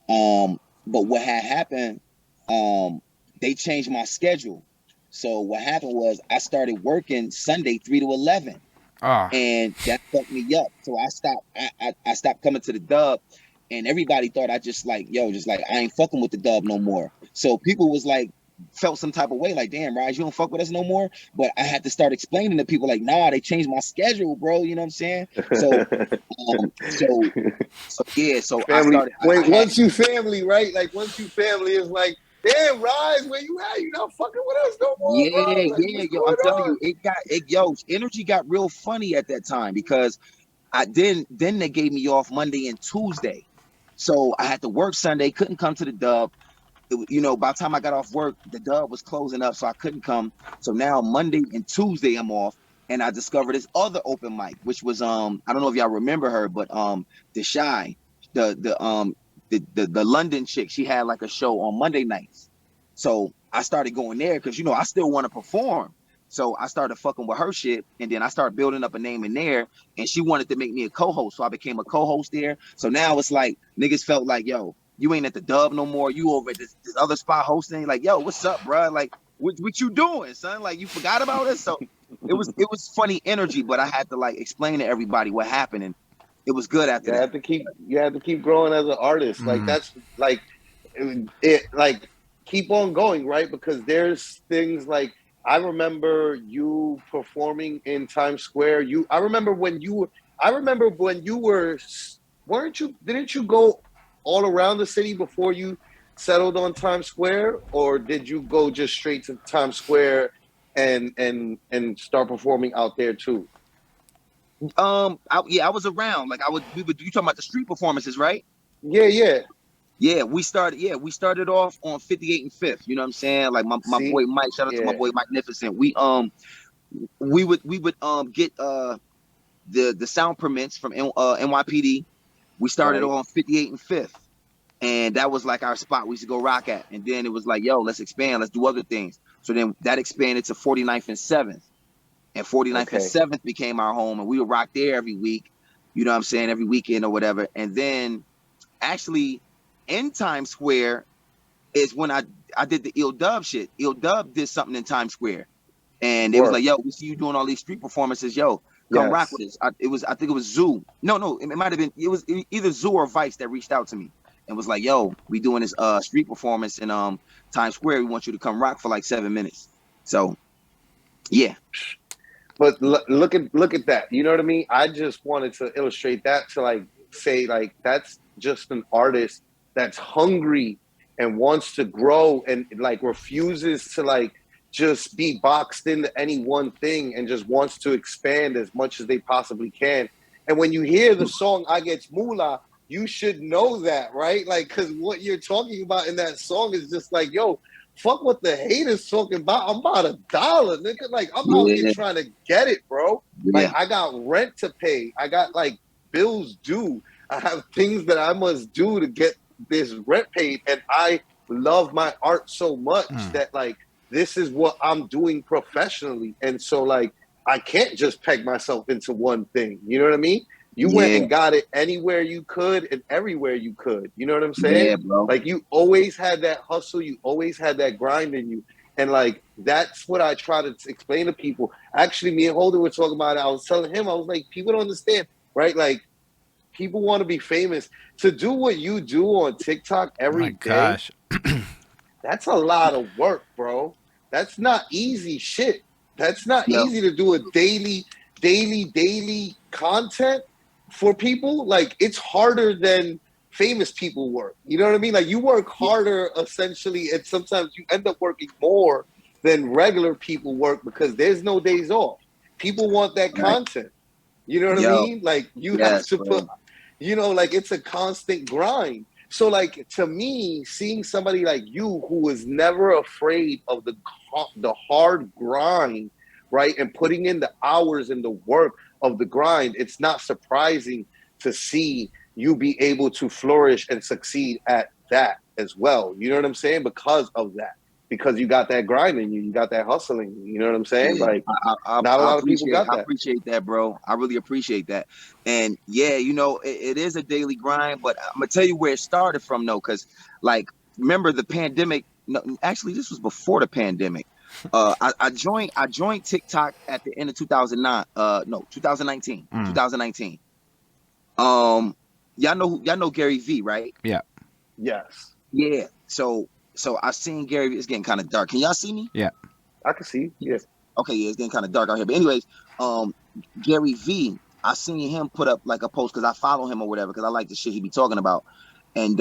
But what had happened, they changed my schedule. So what happened was I started working Sunday 3 to 11, Oh, and that fucked me up. So I stopped. I stopped coming to the dub, and everybody thought I just like, yo, just like I ain't fucking with the dub no more. So people was like, felt some type of way, like, damn, Ryze, you don't fuck with us no more. But I had to start explaining to people, like, nah, they changed my schedule, bro. You know what I'm saying? So, yeah. So Family. Once you to, family, right? Like once you family, it's like, damn, Ryze, where you at? You not fucking with us no more, bro? yeah, Like, yeah, what's yo. going I'm telling on? you, yo, energy got real funny at that time because then they gave me off Monday and Tuesday. So I had to work Sunday, couldn't come to the dub. You know, by the time I got off work, the dub was closing up, so I couldn't come. So now Monday and Tuesday I'm off, and I discovered this other open mic, which was I don't know if y'all remember her, but the Shy, the London chick, she had like a show on Monday nights. So I started going there because I still want to perform. So I started fucking with her shit, and then I started building up a name in there. And she wanted to make me a co-host, so I became a co-host there. So now it's like niggas felt like, yo, you ain't at the dub no more. You over at this other spot hosting. Like, yo, what's up, bro? Like, what you doing, son? Like, you forgot about us? So it was funny energy, but I had to like explain to everybody what happened, and it was good after that. You have to keep growing as an artist. Like that's like it like keep on going, right? Because there's things like I remember you performing in Times Square. I remember when you were weren't you didn't you go all around the city before you settled on Times Square, or did you go just straight to Times Square and start performing out there too? I was around. Like you talking about the street performances, right? Yeah, yeah. Yeah, we started off on 58 and 5th. You know what I'm saying? Like my See, boy Mike, shout out to my yeah, boy Magnificent. We would get the sound permits from NYPD. We started right. on 58 and 5th. And that was like our spot we used to go rock at. And then it was like, yo, let's expand, let's do other things. So then that expanded to 49th and 7th. And 49th and Okay. 7th became our home. And we would rock there every week, you know what I'm saying, every weekend or whatever. And then actually in Times Square is when I did the Ill Dub shit. Ill Dub did something in Times Square. And they was like, Work. yo, we see you doing all these street performances. Yo, come rock Yes. with us. I think it was Zoo. No, it might have been, it was either Zoo or Vice that reached out to me and was like, yo, we doing this street performance in Times Square. We want you to come rock for like 7 minutes. So yeah. But look at that. You know what I mean? I just wanted to illustrate that to like say like that's just an artist that's hungry and wants to grow and like refuses to like just be boxed into any one thing and just wants to expand as much as they possibly can. And when you hear the song I Get Moolah, you should know that, right? Like, because what you're talking about in that song is just like, yo, fuck what the haters talking about. I'm about $1, nigga. Like, I'm out here Yeah. trying to get it, bro. Like, Yeah. I got rent to pay. I got like bills due. I have things that I must do to get this rent paid. And I love my art so much that like this is what I'm doing professionally. And so like I can't just peg myself into one thing. You know what I mean? You went Yeah. and got it anywhere you could and everywhere you could. You know what I'm saying? Yeah, bro. Like you always had that hustle, you always had that grind in you. And like that's what I try to explain to people. Actually, me and Holden were talking about it. I was telling him, I was like, people don't understand, right? Like people want to be famous. To do what you do on TikTok my every day, gosh. that's a lot of work, bro. That's not easy shit. That's not Yo. easy to do a daily content for people. Like it's harder than famous people work. You know what I mean? Like you work harder essentially, and sometimes you end up working more than regular people work because there's no days off. People want that Right. content. You know what I Yo. mean? Like you have Yes, to put, bro. like it's a constant grind. So like to me, seeing somebody like you who was never afraid of the hard grind, right, and putting in the hours and the work of the grind, it's not surprising to see you be able to flourish and succeed at that as well. You know what I'm saying? Because of that. because you got that grind in you. You got that hustling. You know what I'm saying? Yeah, Like, I not a lot of people got I that. appreciate that, bro. I really appreciate that. And yeah, you know, it is a daily grind, but I'm gonna tell you where it started from, though, because like, remember the pandemic? No, actually, this was before the pandemic. I joined TikTok at the end of 2009. No, 2019. 2019. Y'all know Gary V, right? Yeah. Yes. Yeah. So I seen Gary V. It's getting kind of dark. Can y'all see me? Yeah. I can see. Yeah. Okay, yeah, it's getting kind of dark out here. But anyways, Gary V, I seen him put up like a post because I follow him or whatever because I like the shit he be talking about. And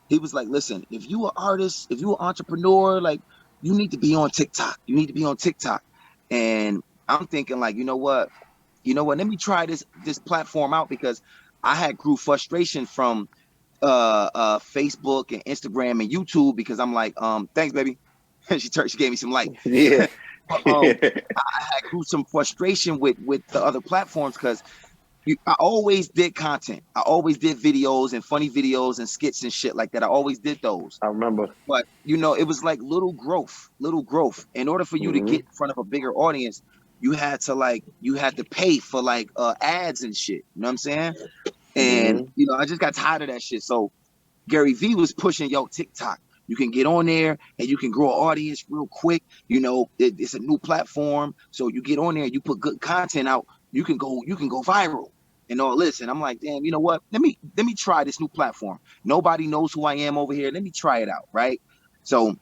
he was like, listen, if you an artist, if you an entrepreneur, like you need to be on TikTok. You need to be on TikTok. And I'm thinking like, you know what? Let me try this platform out because I had grew frustration from Facebook and Instagram and YouTube because I'm like, thanks, baby. she gave me some light. Yeah. I grew some frustration with the other platforms because I always did content. I always did videos and funny videos and skits and shit like that. I always did those. I remember. But you know, it was like little growth. In order for you to get in front of a bigger audience, you had to pay for like ads and shit. You know what I'm saying? And you know, I just got tired of that shit. So Gary V was pushing, yo, TikTok. You can get on there and you can grow an audience real quick. You know, it's a new platform. So you get on there, you put good content out, you can go viral and all this. And I'm like, damn, you know what? Let me try this new platform. Nobody knows who I am over here. Let me try it out, right? So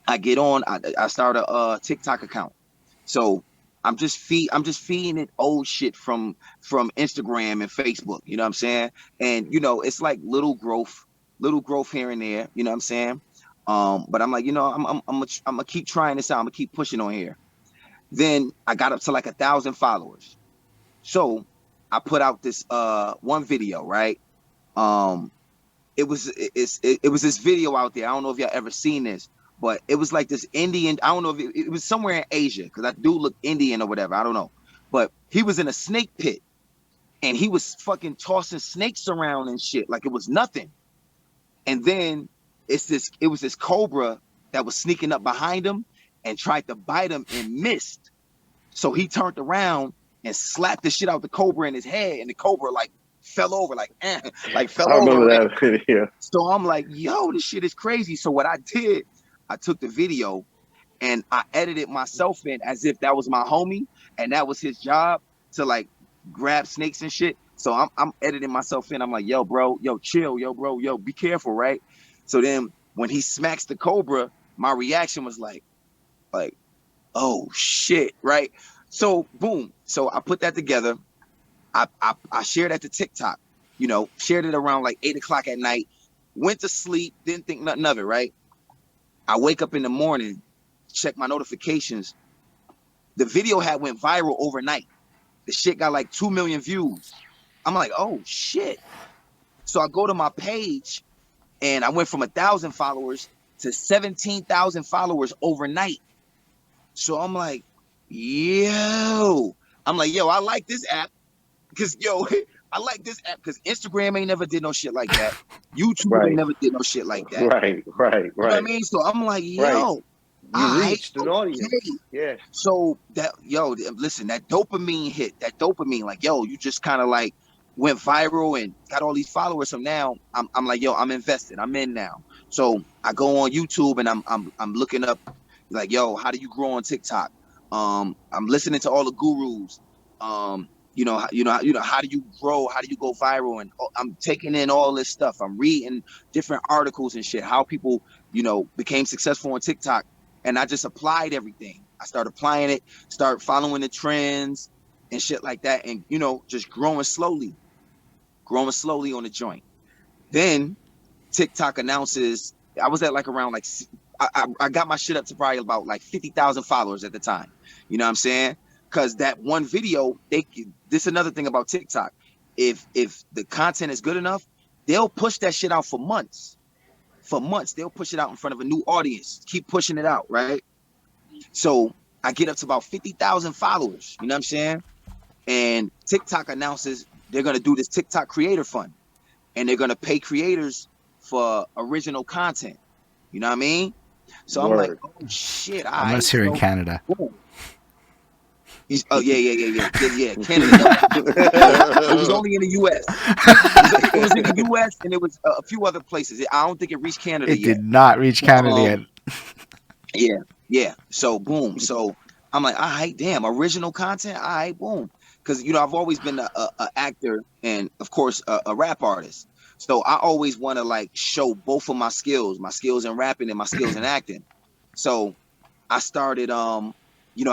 I get on, I start a TikTok account. So I'm just feeding it old shit from Instagram and Facebook, you know what I'm saying? And you know, it's like little growth here and there, you know what I'm saying? But I'm like, you know, I'm gonna keep trying this out. I'm gonna keep pushing on here. Then I got up to like 1,000 followers. So I put out this one video, right? It was this video out there. I don't know if y'all ever seen this, but it was like this Indian. I don't know if it was somewhere in Asia because I do look Indian or whatever. I don't know, but he was in a snake pit and he was fucking tossing snakes around and shit like it was nothing. And then it was this cobra that was sneaking up behind him and tried to bite him and missed. So he turned around and slapped the shit out the cobra in his head, and the cobra like fell over, like fell over. I remember right? that video. So I'm like, yo, this shit is crazy. So what I did, I took the video and I edited myself in as if that was my homie and that was his job to like grab snakes and shit. So I'm editing myself in. I'm like, yo, bro, yo, chill, yo, bro, yo, be careful, right? So then when he smacks the cobra, my reaction was like, oh shit, right? So boom. So I put that together. I shared that to TikTok, you know, shared it around like 8 o'clock at night, went to sleep, didn't think nothing of it, right? I wake up in the morning, check my notifications. The video had went viral overnight. The shit got like 2 million views. I'm like, oh shit. So I go to my page and I went from 1,000 followers to 17,000 followers overnight. So I'm like, yo, I like this app because I like this app because Instagram ain't never did no shit like that. YouTube ain't never did no shit like that. Right. You know what I mean? So I'm like, yo, you reached an audience. Yeah. So listen, that dopamine hit, like, yo, you just kind of like went viral and got all these followers. So now I'm like, yo, I'm invested. I'm in now. So I go on YouTube and I'm looking up like, yo, how do you grow on TikTok? I'm listening to all the gurus. How do you grow? How do you go viral? And I'm taking in all this stuff. I'm reading different articles and shit, how people, became successful on TikTok. And I just applied everything. I started applying it, start following the trends and shit like that. And, just growing slowly on the joint. Then TikTok announces, I was at like around like, I got my shit up to probably about like 50,000 followers at the time. You know what I'm saying? Because that one video, this is another thing about TikTok. If the content is good enough, they'll push that shit out for months. They'll push it out in front of a new audience. Keep pushing it out, right? So I get up to about 50,000 followers. You know what I'm saying? And TikTok announces they're going to do this TikTok Creator Fund. And they're going to pay creators for original content. You know what I mean? So I'm like, oh shit, all right. Unless you're in Canada. Boom. Oh yeah, Canada. It was only in the U.S. It was in the U.S. and it was a few other places. I don't think it reached Canada It yet. did not reach Canada yet. Yeah. So boom. So I'm like, all right, damn, original content. All right, boom. Because I've always been a actor and of course a rap artist. So I always want to like show both of my skills in rapping and my skills in acting. So I started I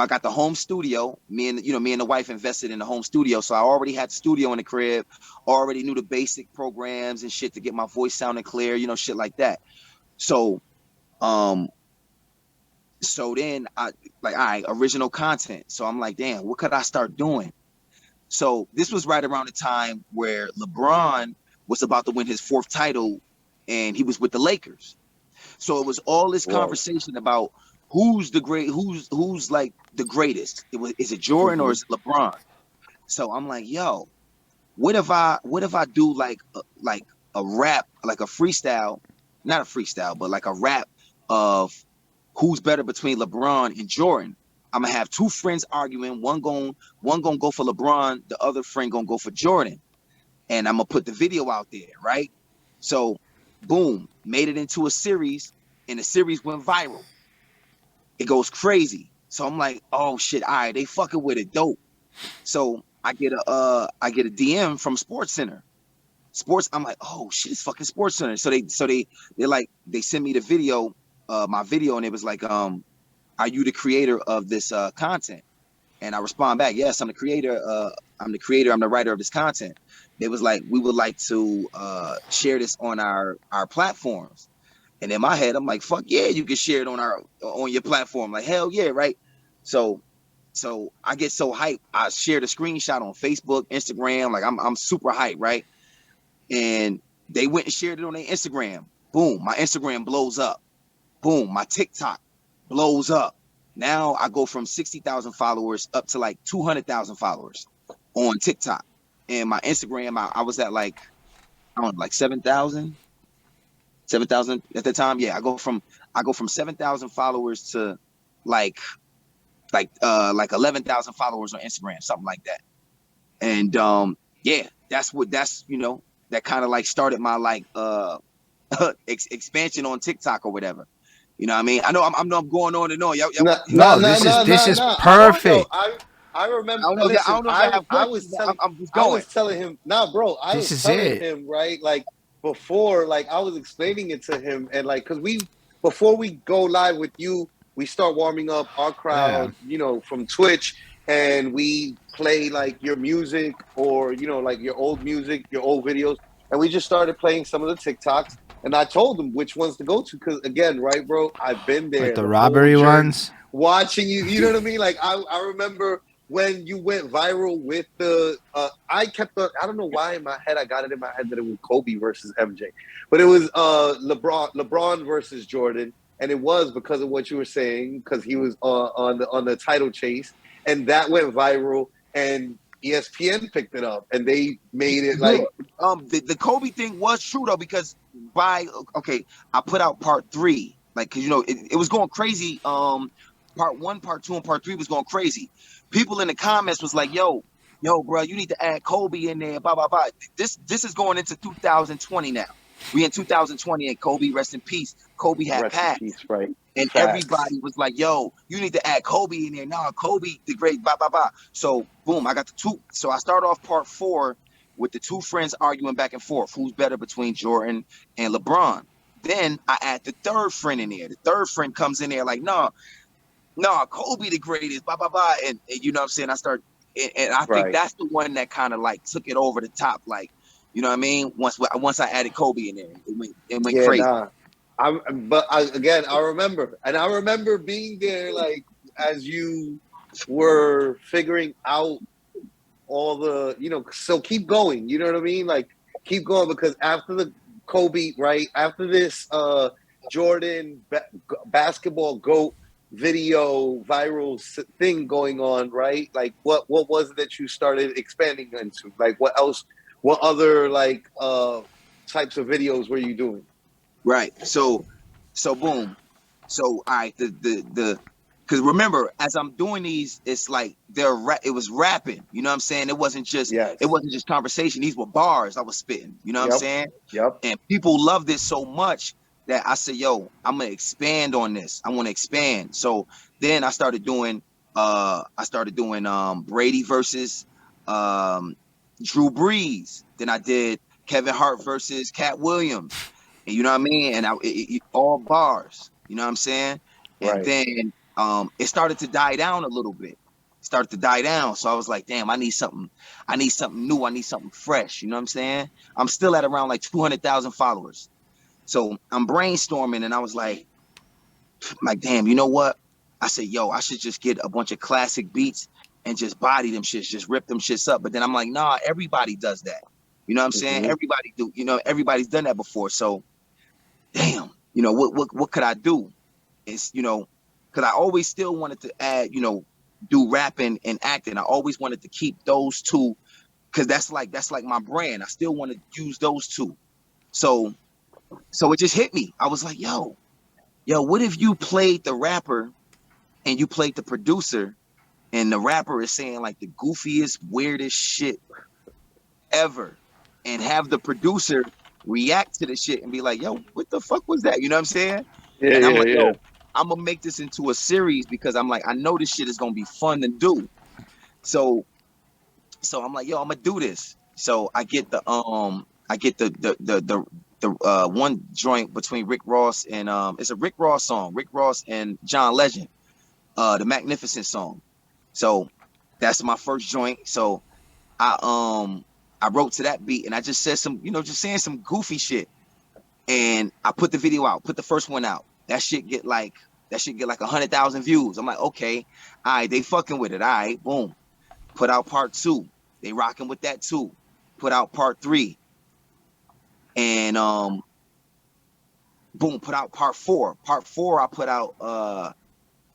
got the home studio. Me and the wife invested in the home studio. So I already had the studio in the crib, already knew the basic programs and shit to get my voice sounding clear, shit like that. So then I like, all right, original content. So I'm like, damn, what could I start doing? So this was right around the time where LeBron was about to win his 4th title and he was with the Lakers. So it was all this conversation about who's like the greatest. Is it Jordan or is it LeBron? So I'm like, yo, what if I do like a rap, like a freestyle, not a freestyle, but like a rap of who's better between LeBron and Jordan. I'm gonna have 2 friends arguing, one gonna go for LeBron, the other friend gonna go for Jordan. And I'm gonna put the video out there, right? So boom, made it into a series, and the series went viral. It goes crazy. So I'm like, oh shit, all right, they fucking with it, dope. So I get a DM from Sports Center. I'm like, oh shit, it's fucking Sports Center. So they send me the video, my video, and it was like, are you the creator of this content? And I respond back, yes, I'm the creator. I'm the writer of this content. It was like, we would like to share this on our platforms. And in my head, I'm like, fuck yeah, you can share it on your platform. Like, hell yeah, right? So I get so hyped. I share the screenshot on Facebook, Instagram. Like I'm super hyped, right? And they went and shared it on their Instagram. Boom, my Instagram blows up. Boom, my TikTok blows up. Now I go from 60,000 followers up to like 200,000 followers on TikTok. And my Instagram, I was at like, I don't know, like 7,000 at the time. Yeah, I go from 7,000 followers to like 11,000 followers on Instagram, something like that. And yeah, that kind of like started my like expansion on TikTok or whatever. You know what I mean? I know I'm going on and on. This is perfect. I remember. I don't know if I was telling him, nah, bro. I was telling him, right? Like before, like I was explaining it to him, and like, cause before we go live with you, we start warming up our crowd, from Twitch, and we play like your music or like your old music, your old videos, and we just started playing some of the TikToks. And I told him which ones to go to because, again, right, bro, I've been there. Like the robbery ones? Watching you, you know what I mean? Like, I remember when you went viral with the I don't know why in my head, I got it in my head that it was Kobe versus MJ. But it was LeBron versus Jordan. And it was because of what you were saying, because he was on the title chase. And that went viral. And ESPN picked it up and they made it like the Kobe thing was true though, because I put out part 3, like, cause it was going crazy. Part 1, part 2, and part 3 was going crazy. People in the comments was like, yo, bro, you need to add Kobe in there, blah blah blah. This is going into 2020 now. We in 2020 and Kobe, rest in peace. Kobe had passed, right? And everybody was like, yo, you need to add Kobe in there. Nah, Kobe, the great, blah, blah, blah. So, boom, I got the 2. So I start off part 4 with the 2 friends arguing back and forth. Who's better between Jordan and LeBron? Then I add the 3rd friend in there. The 3rd friend comes in there like, nah, Kobe the greatest, blah, blah, blah. And you know what I'm saying? I start, and I think that's the one that kind of like took it over the top. Like, you know what I mean? Once I added Kobe in there, it went crazy. Nah. I remember being there, like, as you were figuring out all the, so keep going, you know what I mean? Like, keep going, because after the Kobe, right, after this Jordan basketball GOAT video viral thing going on, right? Like, what was it that you started expanding into? Like, what other, like, types of videos were you doing? Right. So boom. So because remember, as I'm doing these, it's like it was rapping. You know what I'm saying? It wasn't just conversation. These were bars I was spitting. You know what I'm saying? Yep. And people loved it so much that I said, "Yo, I'm gonna expand on this. I want to expand." So then I started doing Brady versus Drew Brees. Then I did Kevin Hart versus Cat Williams. And you know what I mean? And all bars. You know what I'm saying? And then it started to die down a little bit. So I was like, damn, I need something new. I need something fresh. You know what I'm saying? I'm still at around like 200,000 followers. So I'm brainstorming and I was like, damn, you know what? I said, yo, I should just get a bunch of classic beats and just body them shits, just rip them shits up. But then I'm like, nah, everybody does that. You know what I'm saying? Everybody do, everybody's done that before. So damn, what could I do? It's, because I always still wanted to add, do rapping and acting. I always wanted to keep those two because that's like my brand. I still want to use those two. So it just hit me. I was like, yo, what if you played the rapper and you played the producer and the rapper is saying like the goofiest, weirdest shit ever and have the producer react to the shit and be like, yo, what the fuck was that? You know what I'm saying? And I'm like, yo, I'm gonna make this into a series because I'm like, I know this shit is gonna be fun to do. So I'm like, yo, I'm gonna do this. So I get the one joint between Rick Ross and it's a Rick Ross song, Rick Ross and John Legend, the Magnificent song. So that's my first joint. So I wrote to that beat and I just said some, just saying some goofy shit. And I put the video out, put the first one out. That shit get like 100,000 views. I'm like, okay, all right, they fucking with it. All right, boom. Put out part 2. They rocking with that too. Put out part 3. And boom, put out part 4. Part 4, I put out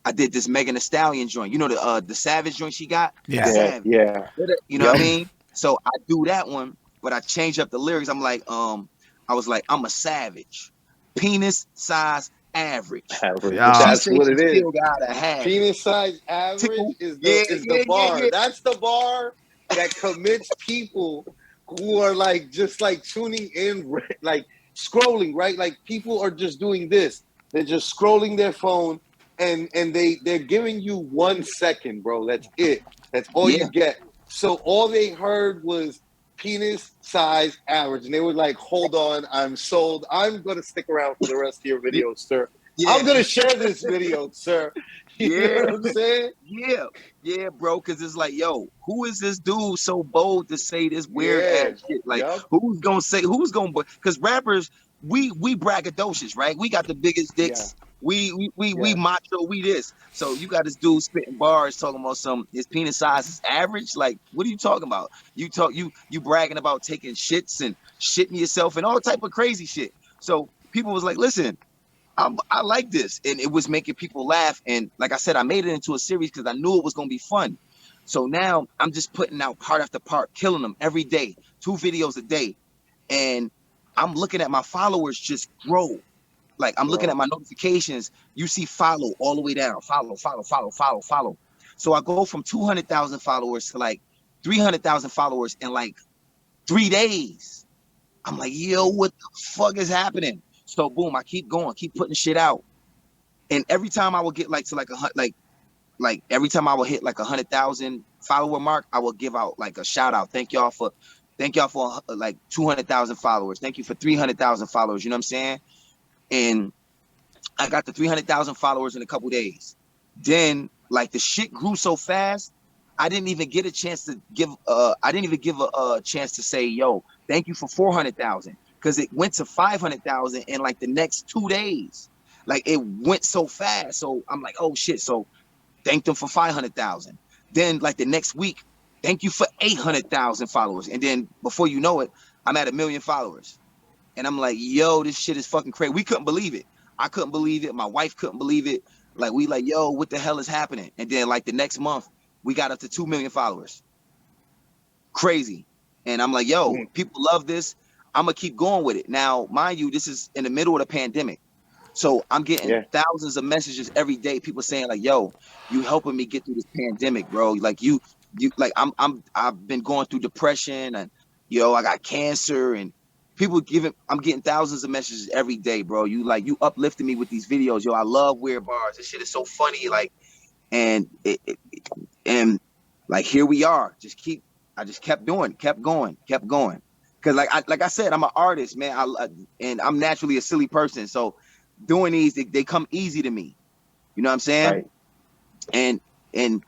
I did this Megan Thee Stallion joint. You know the Savage joint she got? Yeah. You know what I mean? So I do that one, but I change up the lyrics. I'm like, I was like, I'm a savage. Penis size average. That's what it is. Have penis size average is the bar. Yeah. That's the bar that commits people who are like just like tuning in, like scrolling, right? Like people are just doing this. They're just scrolling their phone and they're giving you 1 second, bro. That's it. That's all you get. So all they heard was penis size average. And they were like, hold on, I'm sold. I'm going to stick around for the rest of your video, sir. Yeah. I'm going to share this video, sir. You know what I'm saying? Yeah, bro. Because it's like, yo, who is this dude so bold to say this weird ass shit? Like, who's going to, because rappers, we braggadocious, right? We got the biggest dicks. Yeah. We macho, we this. So you got this dude spitting bars talking about his penis size is average. Like, what are you talking about? You bragging about taking shits and shitting yourself and all type of crazy shit. So people was like, listen, I like this. And it was making people laugh. And like I said, I made it into a series because I knew it was gonna be fun. So now I'm just putting out part after part, killing them every day, 2 videos a day. And I'm looking at my followers just grow. Like I'm looking at my notifications, you see follow all the way down, follow. So I go from 200,000 followers to like 300,000 followers in like 3 days. I'm like, yo, what the fuck is happening? So boom, I keep going, keep putting shit out. And every time I would get like to like every time I would hit like 100,000 follower mark, I will give out like a shout out. Thank y'all for like 200,000 followers. Thank you for 300,000 followers. You know what I'm saying? And I got the 300,000 followers in a couple days. Then like the shit grew so fast, I didn't even get a chance to give a chance to say, yo, thank you for 400,000. Because it went to 500,000 in like the next 2 days. Like it went so fast. So I'm like, oh shit. So thank them for 500,000. Then like the next week, thank you for 800,000 followers. And then before you know it, I'm at 1 million followers. And I'm like, yo, this shit is fucking crazy. We couldn't believe it. I couldn't believe it. My wife couldn't believe it. Like, we like, yo, what the hell is happening? And then like the next month, we got up to 2 million followers. Crazy. And I'm like, yo, people love this. I'm going to keep going with it. Now, mind you, this is in the middle of the pandemic. So I'm getting Yeah. thousands of messages every day. People saying like, "Yo, you helping me get through this pandemic, bro. Like you like I've been going through depression and I got cancer and I'm getting thousands of messages every day, bro. You uplifting me with these videos, yo. I love weird bars. This shit is so funny, like, and and like here we are. I just kept doing, kept going. Cause like I said, I'm an artist, man. And I'm naturally a silly person, so doing these they come easy to me. You know what I'm saying? Right. And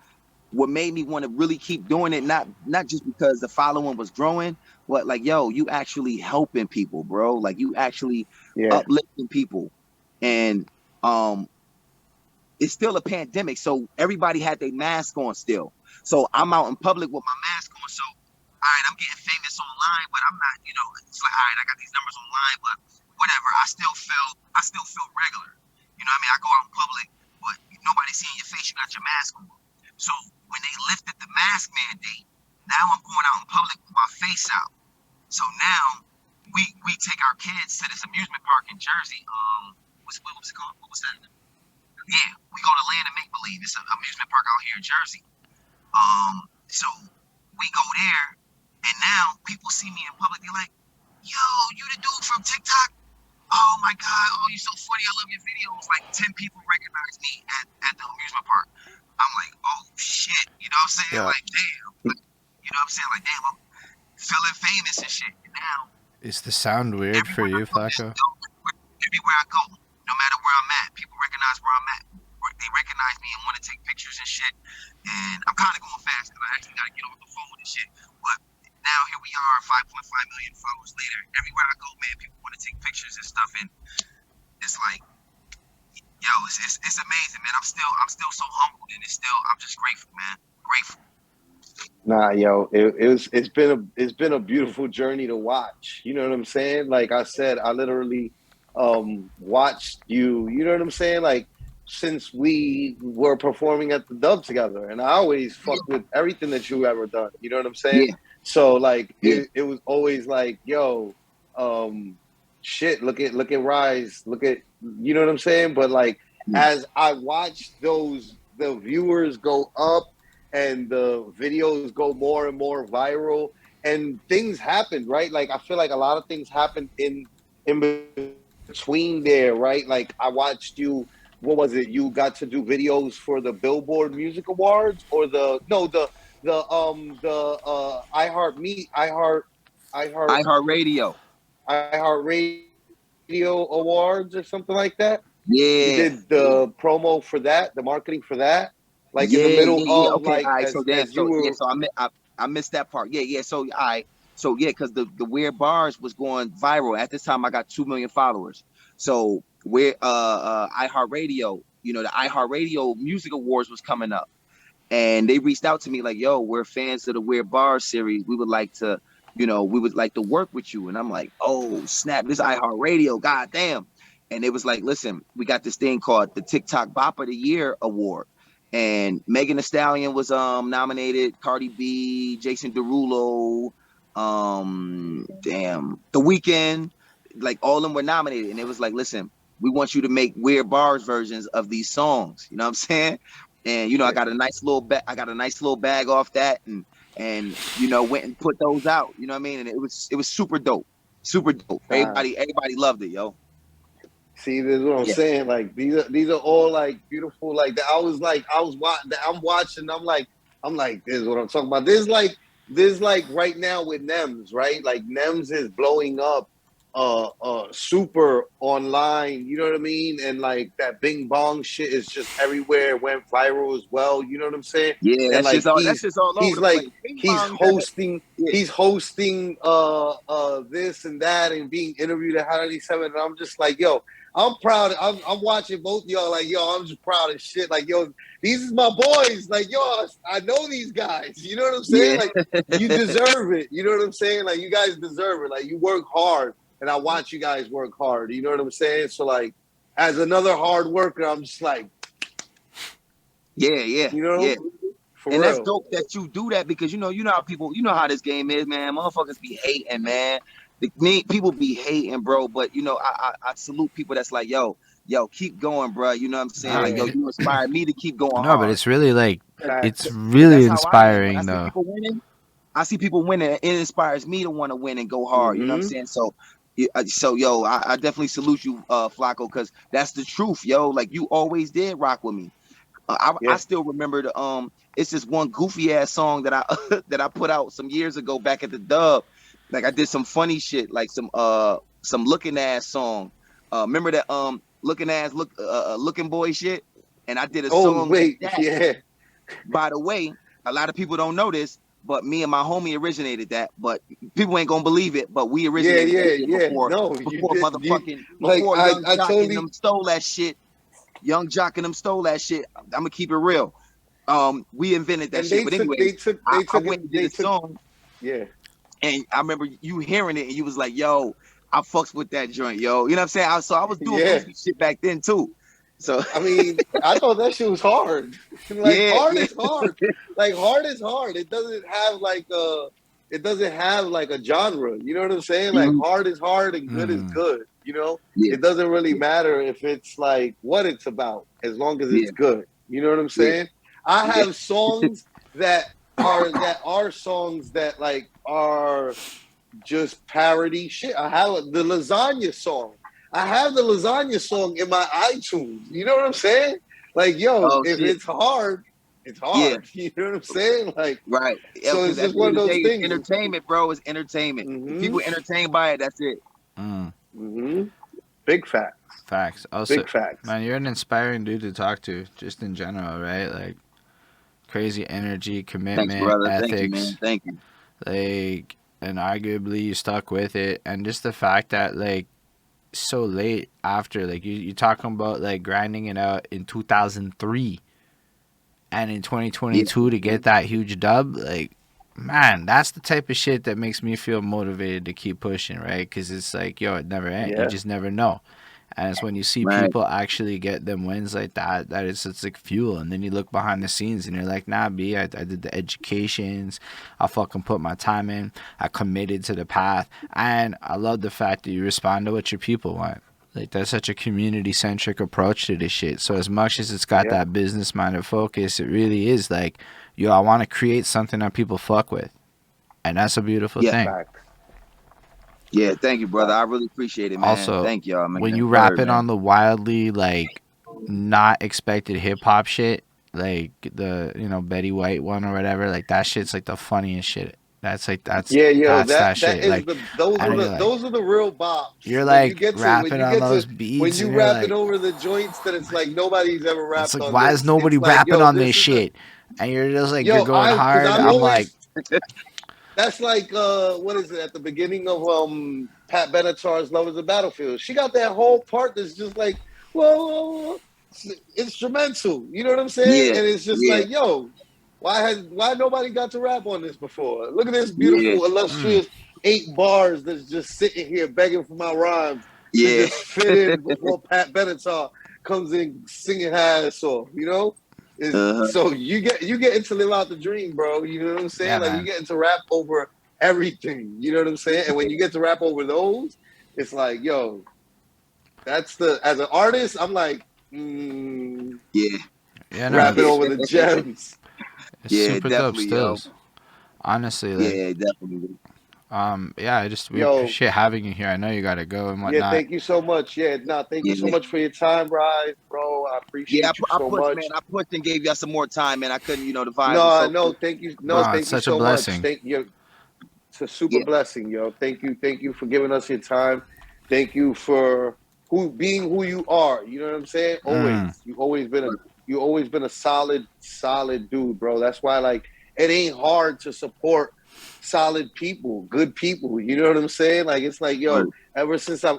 what made me want to really keep doing it, not just because the following was growing, but like, yo, you actually helping people, bro. Like you actually Yeah. uplifting people. And it's still a pandemic, so everybody had their mask on still. So I'm out in public with my mask on. So all right, I'm getting famous online, but I'm not, it's like, all right, I got these numbers online, but whatever. I still feel regular. You know what I mean? I go out in public, but nobody's seeing your face. You got your mask on. So when they lifted the mask mandate, now I'm going out in public with my face out. So now we take our kids to this amusement park in Jersey. What was it called? What was that? Yeah, we go to Land of Make Believe. It's an amusement park out here in Jersey. So we go there, and now people see me in public. They're like, "Yo, you the dude from TikTok? Oh my God! Oh, you're so funny. I love your videos." Like 10 people recognize me at the amusement park. I'm like, "Oh shit!" You know what I'm saying? Yeah. Like, damn. You know what I'm saying? Like, damn, I'm feeling famous and shit. And now Is the sound weird for you, Flacko? everywhere I go, no matter where I'm at, people recognize where I'm at. They recognize me and want to take pictures and shit. And I'm kind of going fast because I actually got to get off the phone and shit. But now here we are, 5.5 million followers later. Everywhere I go, man, people want to take pictures and stuff. And it's like, yo, it's amazing, man. I'm still so humbled, and I'm just grateful, man. Grateful. Nah, yo, it's been a beautiful journey to watch. You know what I'm saying? Like I said, I literally watched you. You know what I'm saying? Like since we were performing at the Dub together, and I always fucked with everything that you ever done. You know what I'm saying? Yeah. So like Yeah. it was always like, yo, shit. Look at Ryze. Look at, you know what I'm saying? But like as I watched the viewers go up, and the videos go more and more viral, and things happen, right? Like I feel like a lot of things happened in between there, right? Like I watched you. What was it? You got to do videos for the Billboard Music Awards, or the iHeartRadio. iHeartRadio Awards or something like that. You Yeah. did the promo for that, the marketing for that, like in the Yeah. middle of Okay. like All right. So I missed that part. Yeah. So all right. So yeah, because the weird bars was going viral at this time. I got 2 million followers. So where iHeartRadio, the iHeartRadio Music Awards was coming up, and they reached out to me like, "Yo, we're fans of the Weird Bars series. We would like to, work with you." And I'm like, "Oh snap! This iHeartRadio, goddamn!" And it was like, "Listen, we got this thing called the TikTok Bop of the Year Award." And Megan Thee Stallion was nominated, Cardi B, Jason Derulo, The Weeknd, like all of them were nominated. And it was like, listen, we want you to make Weird Bars versions of these songs. You know what I'm saying? And I got a nice little bag off that, and went and put those out. You know what I mean? And it was super dope, super dope. Everybody loved it, yo. See, this is what I'm saying. Like these are all like beautiful. Like I'm watching. I'm like, this is what I'm talking about. This like right now with Nems, right? Like Nems is blowing up, super online. You know what I mean? And like that Bing Bong shit is just everywhere. It went viral as well. You know what I'm saying? Yeah, and that's just all over the place. He's hosting this and that and being interviewed at Hot 97. And I'm just like, yo. I'm proud. I'm watching both of y'all. Like, yo, I'm just proud as shit. Like, yo, these is my boys. Like, yo, I know these guys. You know what I'm saying? Yeah. Like, you deserve it. You know what I'm saying? Like, you guys deserve it. Like, you work hard, and I watch you guys work hard. You know what I'm saying? So, like, as another hard worker, I'm just like, yeah. You know? Yeah. For and real. That's dope that you do that, because you know how people, how this game is, man. Motherfuckers be hating, man. People be hating, bro. But I salute people that's like, yo, yo, keep going, bro. You know what I'm saying? Like, yo, Yeah. you inspired me to keep going No, hard. but it's really like it's Facts. really That's how I am. When I inspiring see though. people winning, it inspires me to want to win and go hard. You know what I'm Mm-hmm. saying? So, yo, I definitely salute you, Flacco, because that's the truth, yo. Like, you always did rock with me. I Yeah. still remember it's this one goofy ass song that I that I put out some years ago back at the Dub. Like, I did some funny shit, like some looking ass song. Remember that looking boy shit? And I did a Oh song like wait, that. yeah. By the way, a lot of people don't know this, but me and my homie originated that. But people ain't gonna believe it. But we originated that shit Yeah. before No, you did. Like before Young I Jock and totally. them stole that shit. Young Jock and them stole that shit. I'm gonna keep it real. We invented that And shit. But anyway, I went and did a song, Yeah. and I remember you hearing it, and you was like, "Yo, I fucks with that joint, yo." You know what I'm saying? So I was doing Yeah. goofy shit back then too. So I mean, I thought that shit was hard. Like hard is hard. Like hard is hard. It doesn't have like a genre. You know what I'm saying? Like hard is hard and good is good. You know? Yeah. It doesn't really matter if it's like what it's about, as long as it's good. You know what I'm saying? I have songs that are songs that like are just parody shit. I have the lasagna song. I have the lasagna song in my iTunes. You know what I'm saying? Like, yo, if it's hard, it's hard. You know what I'm saying? Like, right. So it's just one of those things. Entertainment, bro, is entertainment. If people entertained by it, that's it. Big facts. Facts. Also, big facts. Man, you're an inspiring dude to talk to, just in general, right? Like, crazy energy, commitment, thanks, brother. ethics. Thank you, man. Thank you. Like, and arguably you stuck with it, and just the fact that like so late after, like you talking about like grinding it out in 2003, and in 2022 to get that huge dub, like, man, that's the type of shit that makes me feel motivated to keep pushing, right? Because it's like, yo, it never ends. You just never know. And it's when you see people actually get them wins like that, it's like fuel. And then you look behind the scenes and you're like, nah, B, I did the educations. I fucking put my time in. I committed to the path. And I love the fact that you respond to what your people want. Like, that's such a community-centric approach to this shit. So as much as it's got that business-minded focus, it really is like, yo, I want to create something that people fuck with. And that's a beautiful thing. Fact. Yeah, thank you, brother. I really appreciate it, man. Also, thank y'all, man. When you rap it on the wildly, like, not expected hip-hop shit, like the, Betty White one or whatever, like, that shit's, like, the funniest shit. That's shit. That is like, those are the real bops. You're like rapping on those beats. When you rapping over the joints that it's like nobody's ever rapped it's like, on. Why is nobody rapping on this shit? And you're just like, you're going hard. I'm like, that's like what is it at the beginning of Pat Benatar's "Love Is a Battlefield"? She got that whole part that's just like, whoa, instrumental. You know what I'm saying? And it's just like, yo, why nobody got to rap on this before? Look at this beautiful, illustrious 8 bars that's just sitting here begging for my rhymes to just fit in before Pat Benatar comes in singing her ass off. You know? So you get to live out the dream, bro. You know what I'm saying? Yeah, like, man. you get to rap over everything. You know what I'm saying? And when you get to rap over those, it's like, yo, as an artist, I'm like, rapping over the gems. It's super dope still. Honestly, like, definitely. We appreciate having you here. I know you gotta go and whatnot. Yeah, thank you so much. Thank you so much for your time, Ryze, bro. I appreciate you so much. Man, I pushed and gave y'all some more time, man. I couldn't, the vibe. No, thank you. Thank you such so a blessing. much. It's a super blessing, yo. Thank you for giving us your time. Thank you for being who you are. You know what I'm saying? Always. You've always been a solid dude, bro. That's why, like, it ain't hard to support solid people, good people. You know what I'm saying? Like, it's like, yo, ever since I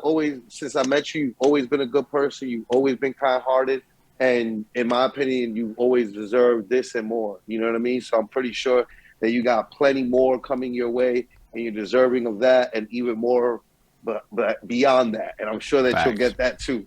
met you, you've always been a good person. You've always been kind-hearted. And in my opinion, you've always deserved this and more. You know what I mean? So I'm pretty sure that you got plenty more coming your way, and you're deserving of that and even more, but beyond that. And I'm sure that you'll get that too.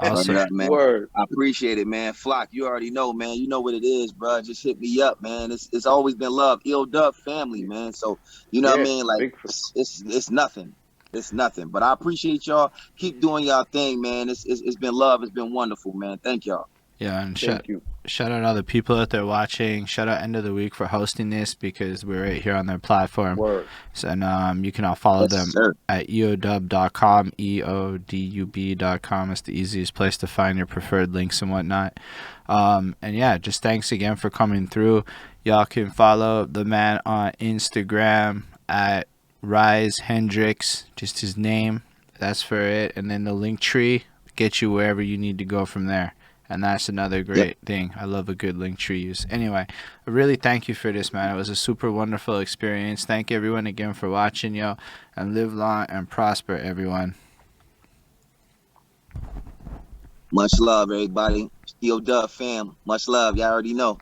Awesome. Man. Word. I appreciate it, man. Flock, you already know, man. You know what it is, bro. Just hit me up, man. It's always been love. Ill Dub family, man. So, you know what I mean? Like, it's nothing. It's nothing. But I appreciate y'all. Keep doing y'all thing, man. It's been love. It's been wonderful, man. Thank y'all. Yeah, and Thank you. shout out all the people out there watching. Shout out End of the Week for hosting this because we're right here on their platform. Word. So, and you can all follow Yes, them sir. at eodub.com, eodub.com. It's the easiest place to find your preferred links and whatnot. And yeah, just thanks again for coming through. Y'all can follow the man on Instagram at Ryze Hendricks, just his name. That's for it. And then the link tree get you wherever you need to go from there. And that's another great thing. I love a good link tree use. Anyway, I really thank you for this, man. It was a super wonderful experience. Thank everyone again for watching, yo. And live long and prosper, everyone. Much love, everybody. Steel Dub fam. Much love. Y'all already know.